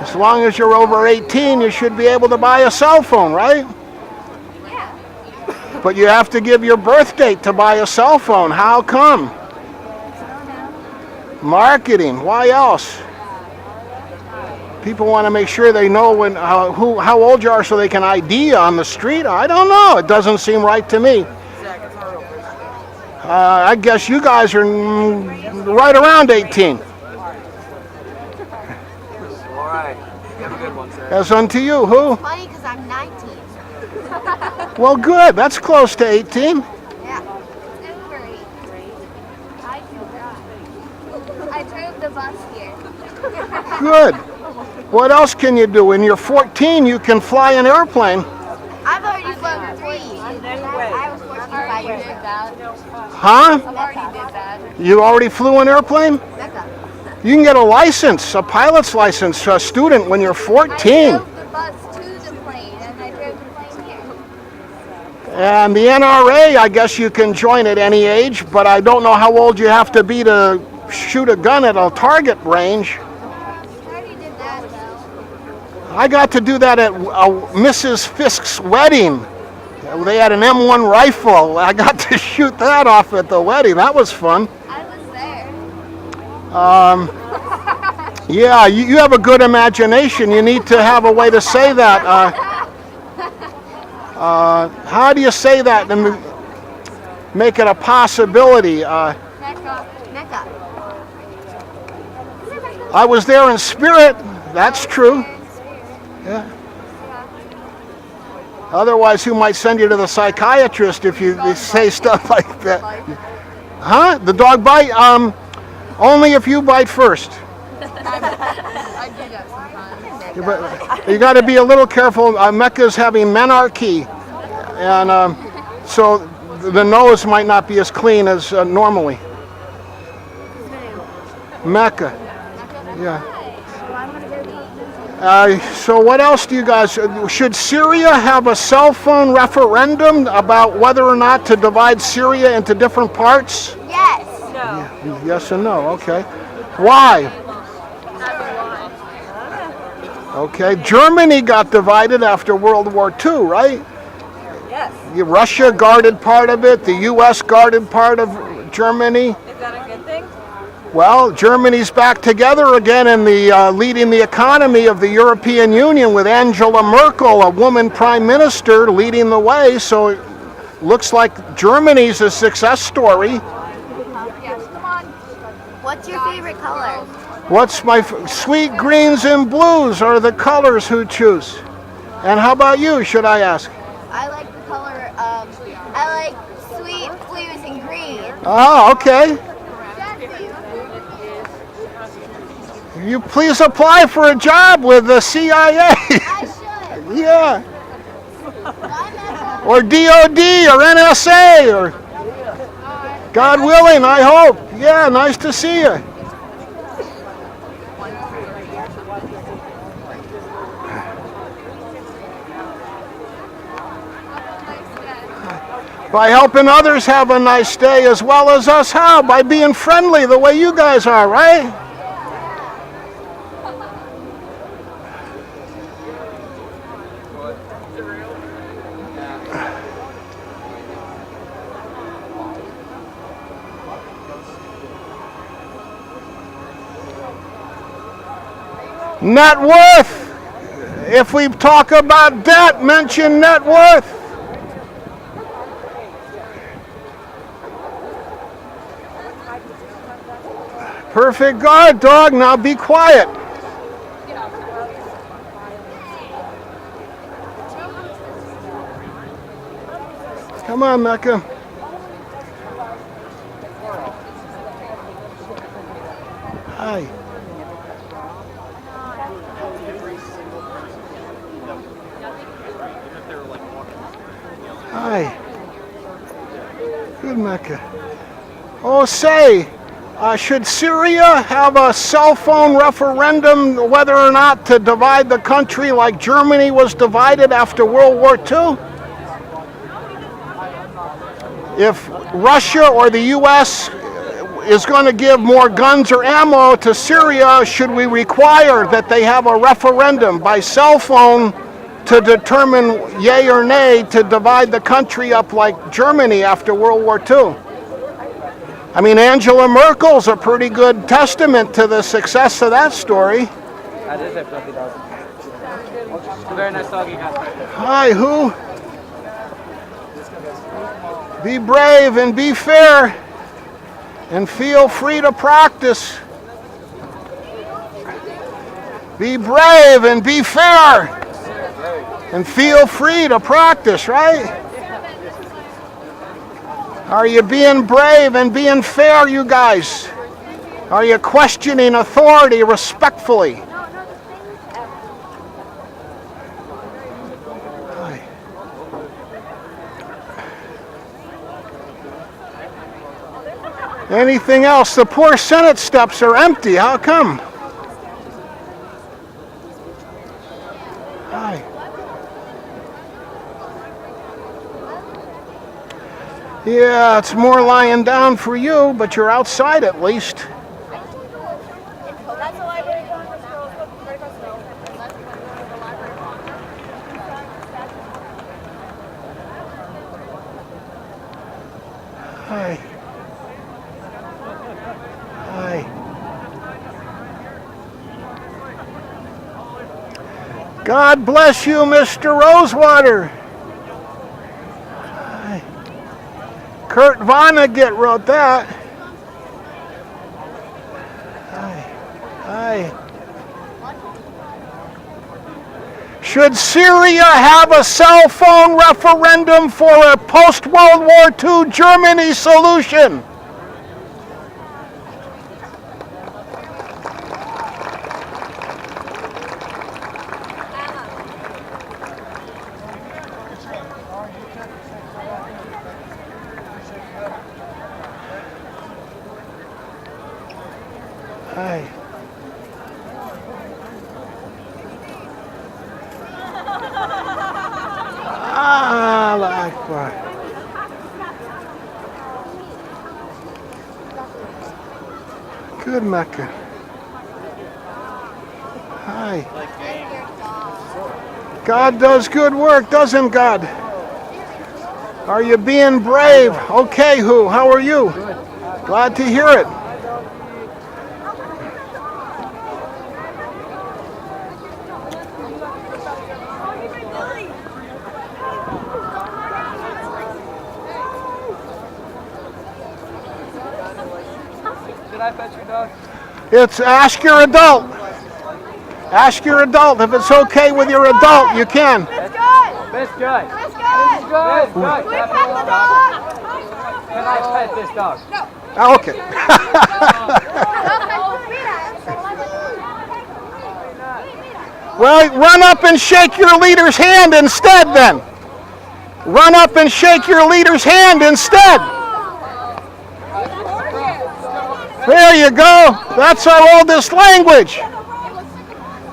As long as you're over 18, you should be able to buy a cell phone, right? Yeah. But you have to give your birth date to buy a cell phone. How come? Marketing. Why else? People want to make sure they know when how old you are so they can ID you on the street. I don't know. It doesn't seem right to me. I guess you guys are right around 18. All right. You have a good one, sir. As unto you, who? Funny because I'm 19. Well, good. That's close to 18. Yeah. Over 8. I can drive. I drove the bus here. Good. What else can you do? When you're 14, you can fly an airplane. I've already flown 3. I was 14 5 years ago. Huh? I've already did that. You already flew an airplane? Mecca. You can get a license, a pilot's license, a student when you're 14. I drove the bus to the plane, and I drove the plane here. And the NRA, I guess you can join at any age, but I don't know how old you have to be to shoot a gun at a target range. I already did that, though. I got to do that at Mrs. Fisk's wedding. They had an M1 rifle. I got to shoot that off at the wedding. That was fun. I was there. Yeah, you have a good imagination. You need to have a way to say that. How do you say that and make it a possibility? Mecca. Mecca. I was there in spirit. That's true. Yeah. Otherwise, who might send you to the psychiatrist if you say stuff like that? Huh? The dog bite? Only if you bite first. I do that sometimes. But you got to be a little careful. Mecca's having menarche, and so the nose might not be as clean as normally. Mecca. Yeah. So what else do you guys, should Syria have a cell phone referendum about whether or not to divide Syria into different parts? Yes. No. Yes and no, okay. Why? Okay, Germany got divided after World War II, right? Yes. Russia guarded part of it, the US guarded part of Germany. Is that a good thing? Well, Germany's back together again in the leading the economy of the European Union with Angela Merkel, a woman prime minister, leading the way. So it looks like Germany's a success story. Yes, come on. What's your favorite color? What's my sweet greens and blues are the colors who choose. And how about you, should I ask? I like the color, I like sweet blues and green. Oh, okay. You please apply for a job with the CIA. I should. Yeah. Or DOD or NSA or God willing, I hope. Yeah, nice to see you. By helping others have a nice day as well as us. How? By being friendly the way you guys are, right? Net worth. If we talk about debt, mention net worth. Perfect guard, dog. Now be quiet. Come on, Mecca. Hi. Hi. Good, Mecca. Oh, say, should Syria have a cell phone referendum whether or not to divide the country like Germany was divided after World War II? If Russia or the US is going to give more guns or ammo to Syria, should we require that they have a referendum by cell phone to determine yay or nay to divide the country up like Germany after World War II? I mean, Angela Merkel's a pretty good testament to the success of that story. Very nice talking, guys. Hi, who? Be brave and be fair and feel free to practice. Be brave and be fair and feel free to practice, right? Are you being brave and being fair, you guys? Are you questioning authority respectfully? Anything else? The poor Senate steps are empty. How come? Hi. Yeah, it's more lying down for you, but you're outside at least. That's the library of Congress, girls. Look, right across the road. Hi. Hi. God bless you, Mr. Rosewater. Hi. Kurt Vonnegut wrote that. Hi. Hi. Should Syria have a cell phone referendum for a post-World War II Germany solution? Hi. Allah Akbar. Good Mecca. Hi. God does good work, doesn't God? Are you being brave? Okay, who? How are you? Glad to hear it. Did I fetch your dog? It's ask your adult. Ask your adult. If it's okay with your adult, you can. It's good. This good. It's good. This good. Can we pet the dog? Can I pet this dog? Okay. Well, run up and shake your leader's hand instead then. Run up and shake your leader's hand instead. There you go. That's our oldest language.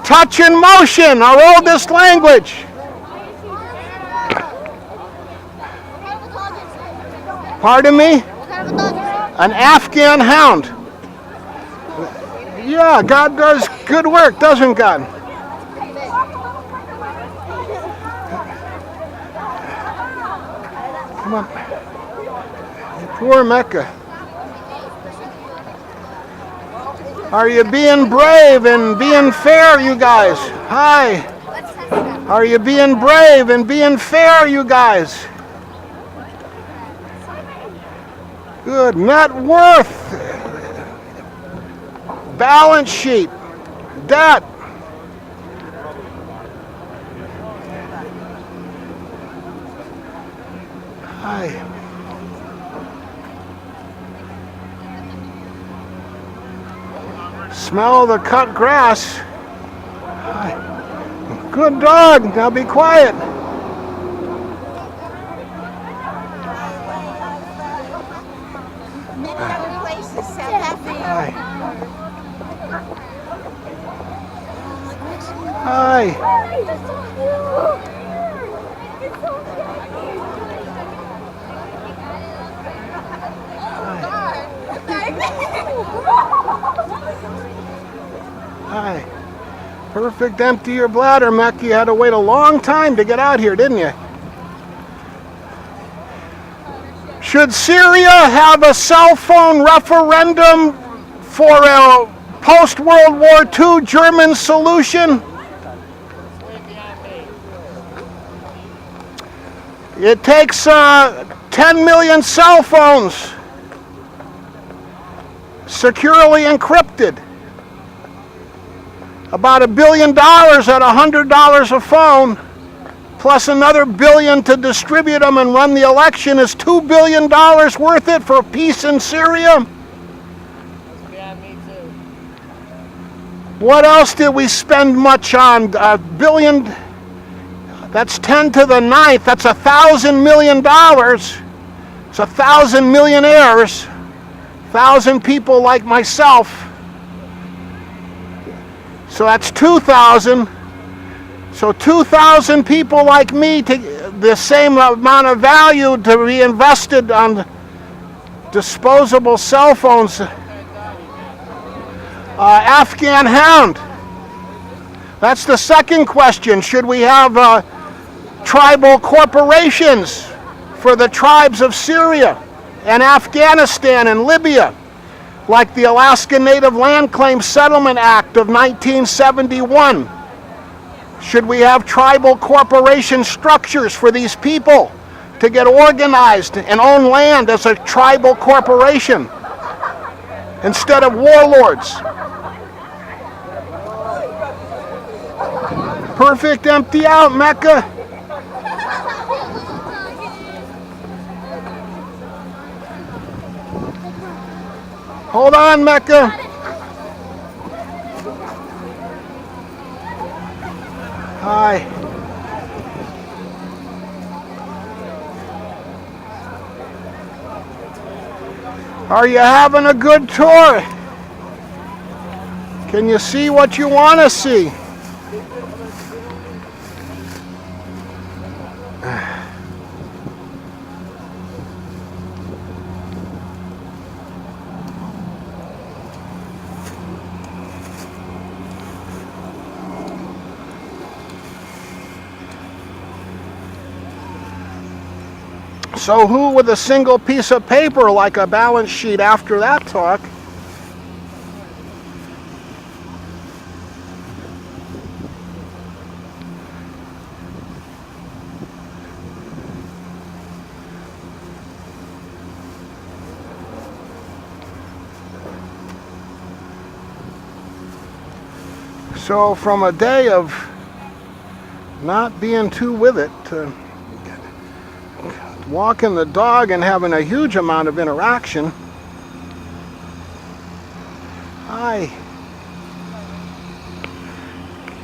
Touch and motion, our oldest language. Pardon me? An Afghan hound. Yeah, God does good work, doesn't God? Come on. Poor Mecca. Are you being brave and being fair, you guys? Hi. Are you being brave and being fair, you guys? Good. Net worth. Balance sheet. Debt. Hi. Smell the cut grass. Hi. Good dog. Now be quiet. Hi. Hi. Hi. Perfect empty your bladder, Mecca. You had to wait a long time to get out here, didn't you? Should Syria have a cell phone referendum for a post-World War II German solution? It takes 10 million cell phones securely encrypted. About $1 billion at $100 a phone, plus another billion to distribute them and run the election. Is $2 billion worth it for peace in Syria? Yeah, me too. What else did we spend much on? $1 billion, that's 10 to the 9th, that's $1,000 million. It's 1,000 millionaires 1,000 people like myself. So that's 2,000. So 2,000 people like me, to the same amount of value to be invested on disposable cell phones. Afghan Hound. That's the second question. Should we have tribal corporations for the tribes of Syria and Afghanistan and Libya, like the Alaska Native Land Claims Settlement Act of 1971? Should we have tribal corporation structures for these people to get organized and own land as a tribal corporation instead of warlords? Perfect empty out, Mecca. Hold on, Mecca. Hi. Are you having a good tour? Can you see what you want to see? So who with a single piece of paper like a balance sheet after that talk? So from a day of not being too with it to walking the dog and having a huge amount of interaction. Hi.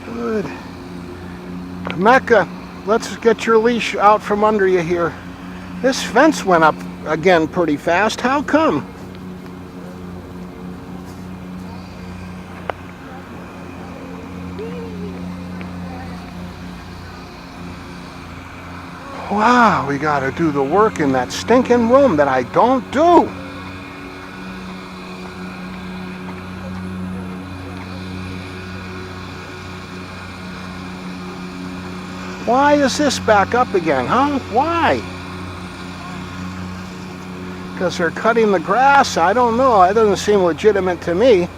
Good. Mecca, let's get your leash out from under you here. This fence went up again pretty fast. How come? Wow, we got to do the work in that stinking room that I don't do. Why is this back up again, huh? Why? Because they're cutting the grass? I don't know. That doesn't seem legitimate to me.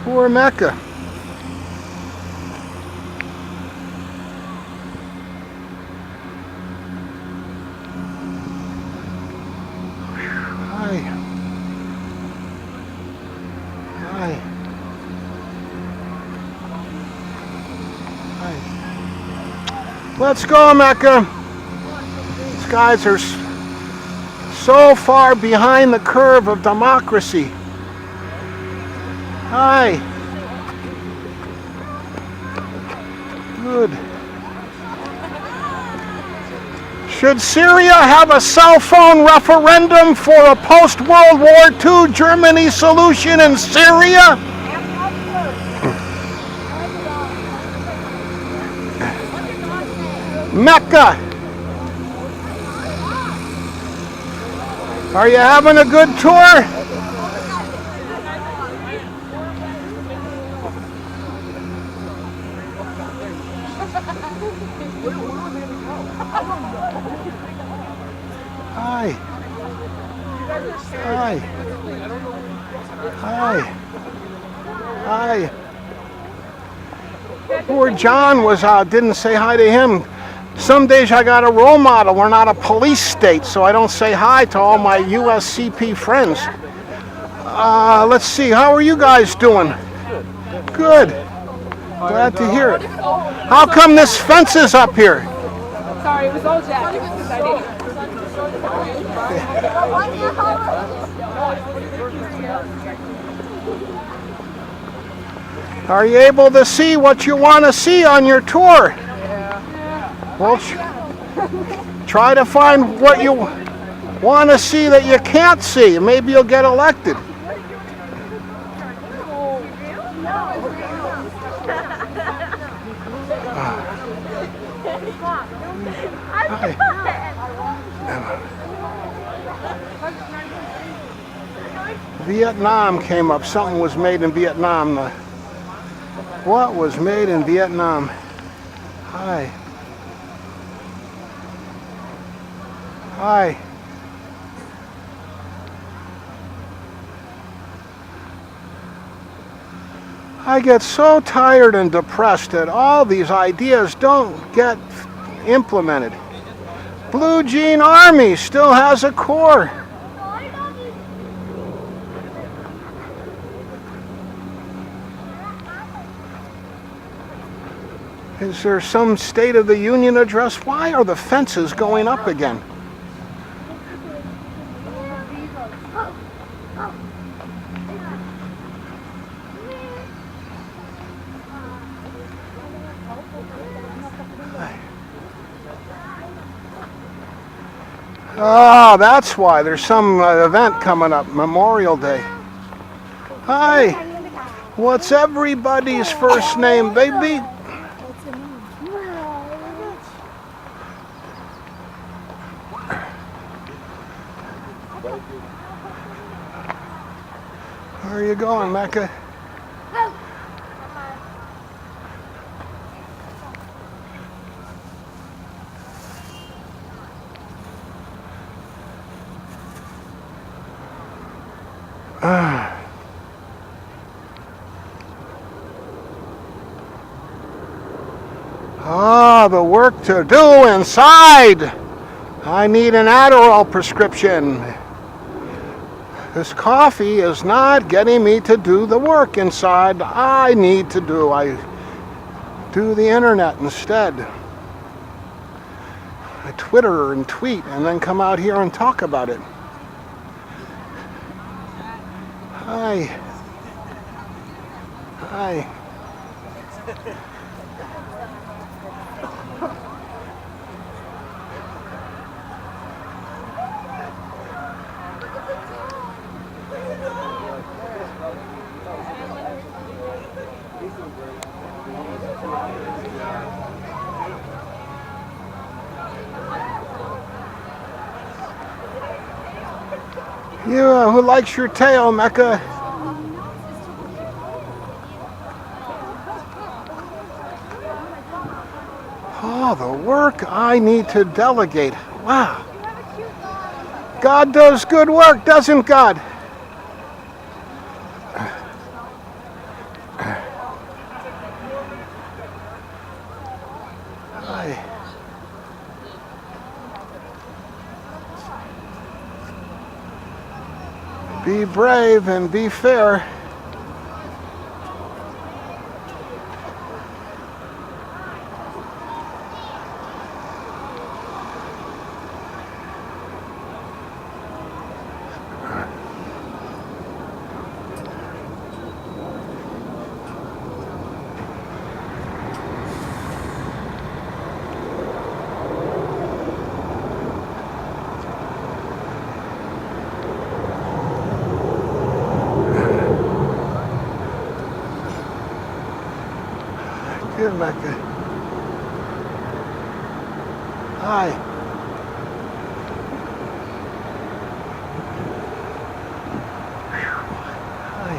Poor Mecca. Hi. Hi. Hi. Let's go, Mecca. These guys are so far behind the curve of democracy. Hi. Good. Should Syria have a cell phone referendum for a post-World War II Germany solution in Syria? Mecca. Are you having a good tour? Hi. Hi. Hi. Hi. Poor John was didn't say hi to him. Some days I got a role model. We're not a police state, so I don't say hi to all my USCP friends. Let's see. How are you guys doing? Good. Glad to hear it. How come this fence is up here? Sorry, it was all Jack. Are you able to see what you want to see on your tour? Well, try to find what you want to see that you can't see. Maybe you'll get elected. Vietnam came up. Something was made in Vietnam. What was made in Vietnam? Hi. Hi. I get so tired and depressed that all these ideas don't get implemented. Blue Jean Army still has a core. Is there some State of the Union address? Why are the fences going up again? Oh, that's why. There's some event coming up, Memorial Day. Hi. What's everybody's first name, baby? Where are you going, Mecca? The work to do inside. I need an Adderall prescription. This coffee is not getting me to do the work inside I need to do. I do the internet instead. I Twitter and tweet and then come out here and talk about it. Hi. Hi. You, who likes your tail, Mecca? Oh, the work I need to delegate. Wow. God does good work, doesn't God? Be brave and be fair. Good, Mecca. Hi. Hi.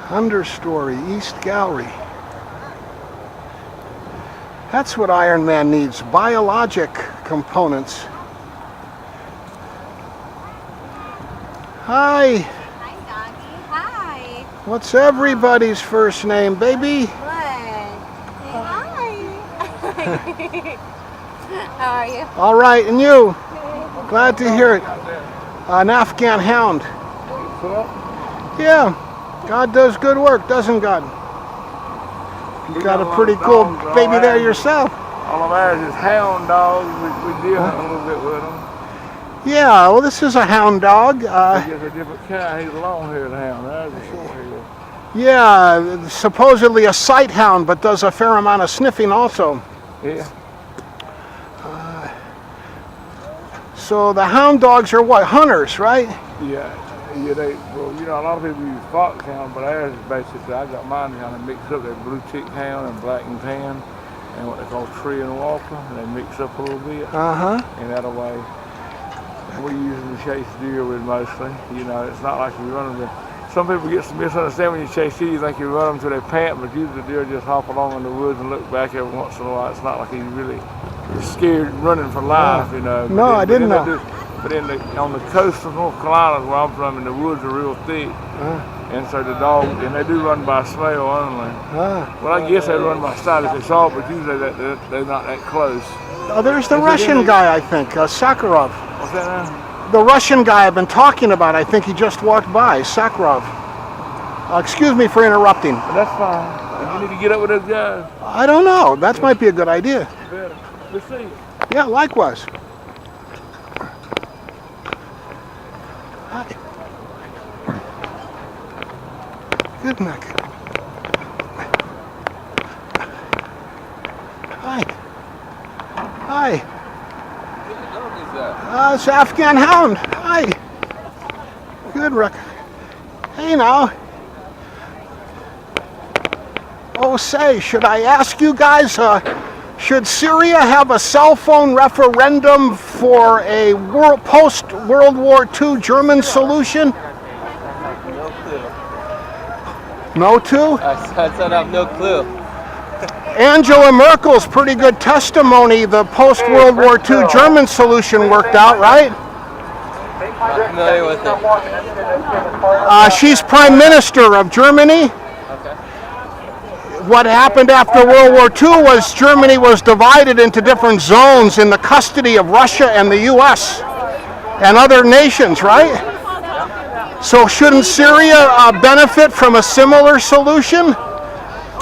Understory, East Gallery. That's what Iron Man needs, biologic components. Hi. Hi, doggy. Hi. What's everybody's first name, baby? What? Say hi. How are you? All right, and you? Glad to hear it. An Afghan hound. Yeah, God does good work, doesn't God? You got a pretty cool baby there yourself. All of ours is hound dogs. We deal a little bit with them. Yeah, well, this is a hound dog. He's a different kind. He's a long-haired hound. That's a short-haired. Yeah, supposedly a sight hound, but does a fair amount of sniffing also. Yeah. So the hound dogs are what? Hunters, right? Yeah. Well, you know, a lot of people use foxhound, but ours is basically, I got mine kind of mixed up. They're blue tick hound and black and tan, and what they call tree and walker, and they mix up a little bit. And that way, we use them to chase deer with mostly. You know, it's not like we run them. Some people get some misunderstanding when you chase deer. You think you run them till they pant, but usually the deer just hop along in the woods and look back every once in a while. It's not like he's really scared running for life, you know. No, I didn't know. But on the coast of North Carolina, where I'm from, and the woods are real thick, and so the dog, and they do run by smell only. Well, I guess they run by sight if they saw it, but usually they're not that close. Oh, there's the Russian guy, I think, Sakharov. What's that now? The Russian guy I've been talking about, I think he just walked by, Sakharov. Excuse me for interrupting. That's fine. You need to get up with those guys. I don't know. That might be a good idea. Better. Let's see. Yeah, likewise. Hi. Good neck. Hi. Hi. It's Afghan Hound. Hi. Good, Rick. Hey now. Oh, say, should I ask you guys, should Syria have a cell phone referendum for a post-World War II German solution? No clue. No to? I said I have no clue. Angela Merkel's pretty good testimony. The post-World War II German solution worked out, right? Not familiar with it. She's Prime Minister of Germany. What happened after World War II was Germany was divided into different zones in the custody of Russia and the U.S. and other nations, right? So shouldn't Syria benefit from a similar solution?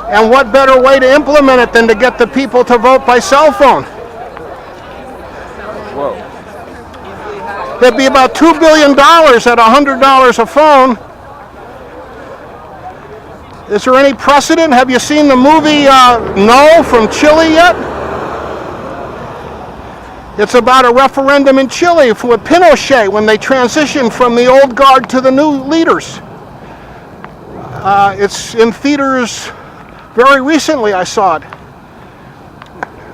And what better way to implement it than to get the people to vote by cell phone? Whoa. That'd be about $2 billion at $100 a phone. Is there any precedent? Have you seen the movie No from Chile yet? It's about a referendum in Chile with Pinochet when they transitioned from the old guard to the new leaders. It's in theaters very recently. I saw it.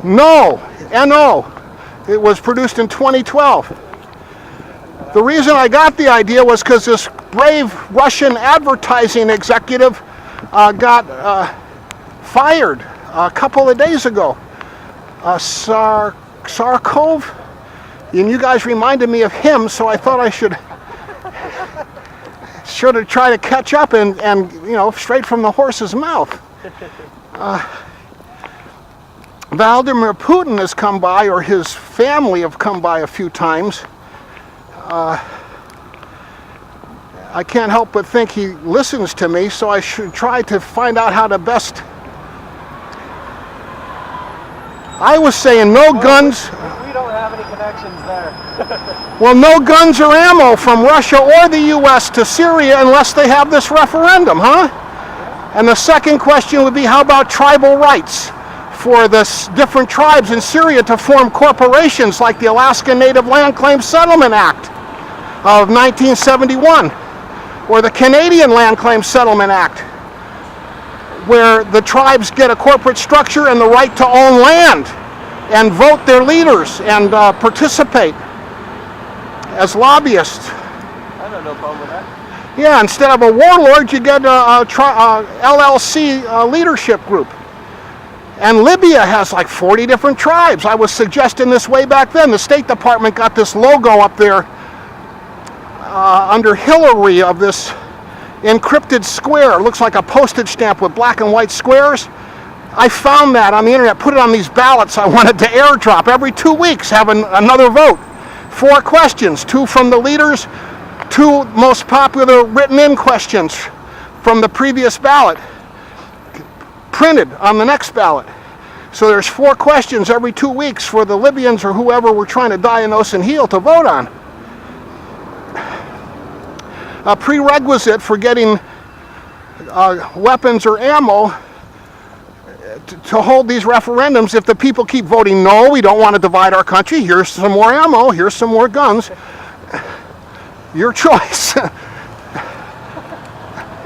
No, N-O. It was produced in 2012. The reason I got the idea was because this brave Russian advertising executive got fired a couple of days ago. Surkov, and you guys reminded me of him, so I thought I should have tried to catch up and you know, straight from the horse's mouth. Vladimir Putin has come by, or his family have come by a few times. I can't help but think he listens to me, so I should try to find out how to best. I was saying no guns. We don't have any connections there. Well, no guns or ammo from Russia or the U.S. to Syria unless they have this referendum, huh? And the second question would be, how about tribal rights for the different tribes in Syria to form corporations like the Alaska Native Land Claims Settlement Act of 1971, or the Canadian Land Claims Settlement Act, where the tribes get a corporate structure and the right to own land and vote their leaders and participate as lobbyists. I don't know problem with that. Yeah, instead of a warlord, you get a LLC leadership group. And Libya has like 40 different tribes. I was suggesting this way back then. The State Department got this logo up there under Hillary of this encrypted square. It looks like a postage stamp with black and white squares. I found that on the internet, put it on these ballots I wanted to airdrop every 2 weeks, have another vote. 4 questions, 2 from the leaders, 2 most popular written-in questions from the previous ballot, printed on the next ballot. So there's 4 questions every 2 weeks for the Libyans or whoever we're trying to diagnose and heal to vote on. a prerequisite for getting weapons or ammo to hold these referendums. If the people keep voting no, we don't want to divide our country, here's some more ammo, here's some more guns, your choice.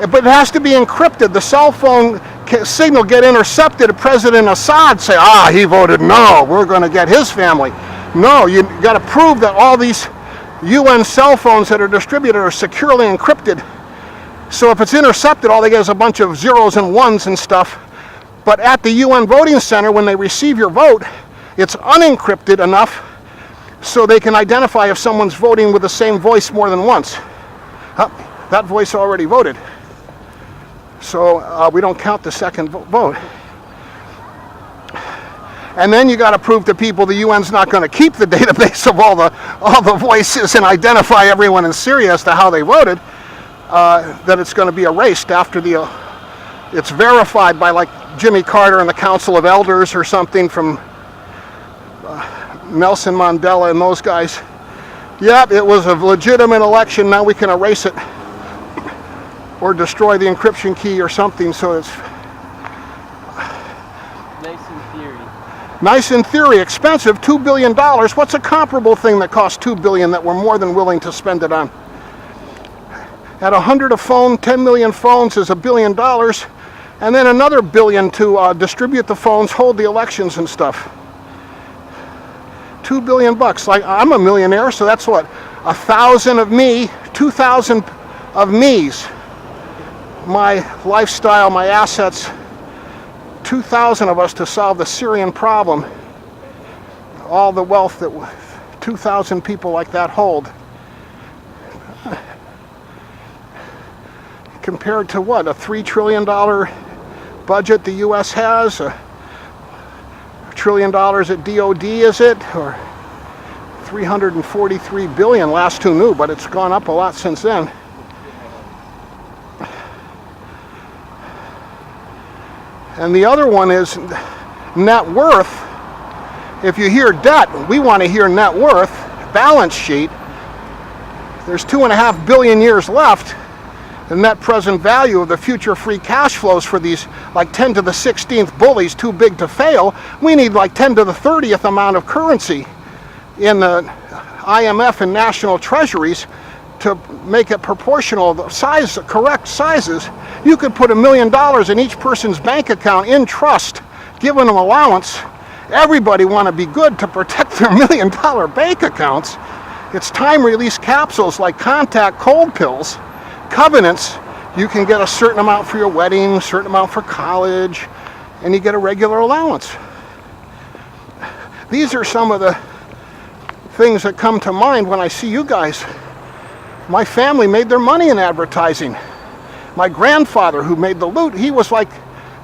But it has to be encrypted. The cell phone signal get intercepted. President Assad say, he voted no, we're going to get his family. No, you got to prove that all these UN cell phones that are distributed are securely encrypted. So if it's intercepted, all they get is a bunch of zeros and ones and stuff. But at the UN voting center, when they receive your vote, it's unencrypted enough so they can identify if someone's voting with the same voice more than once. That voice already voted. So we don't count the second vote. And then you got to prove to people the UN's not going to keep the database of all the voices and identify everyone in Syria as to how they voted. That it's going to be erased after it's verified by like Jimmy Carter and the Council of Elders or something from Nelson Mandela and those guys. Yep, it was a legitimate election. Now we can erase it or destroy the encryption key or something. So it's Nice in theory. nice in theory, expensive, $2 billion. What's a comparable thing that costs $2 billion that we're more than willing to spend it on? At 100 a phone, 10 million phones is $1 billion. And then another billion to distribute the phones, hold the elections and stuff. $2 billion bucks. Like, I'm a millionaire, so that's what? 1,000 of me, 2,000 of me's. My lifestyle, my assets, 2,000 of us to solve the Syrian problem. All the wealth that 2,000 people like that hold. Compared to what? A $3 trillion budget the U.S. has? $1 trillion at DOD, is it? Or 343 billion, last who knew, but it's gone up a lot since then. And the other one is net worth. If you hear debt, we want to hear net worth, balance sheet. There's 2.5 billion years left. The net present value of the future free cash flows for these like 10 to the 16th bullies too big to fail. We need like 10 to the 30th amount of currency in the IMF and national treasuries to make it proportional, the size, correct sizes. You could put $1 million in each person's bank account in trust, giving them allowance. Everybody want to be good to protect their $1 million bank accounts. It's time release capsules like contact cold pills. Covenants, you can get a certain amount for your wedding, a certain amount for college, and you get a regular allowance. These are some of the things that come to mind when I see you guys. My family made their money in advertising. My grandfather, who made the loot, he was like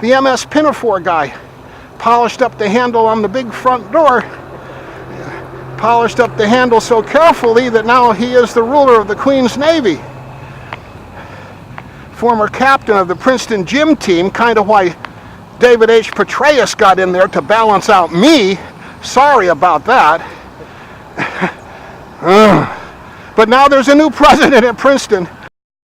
the MS Pinafore guy. Polished up the handle on the big front door. Polished up the handle so carefully that now he is the ruler of the Queen's Navy. Former captain of the Princeton gym team, kind of why David H. Petraeus got in there to balance out me. Sorry about that. But now there's a new president at Princeton.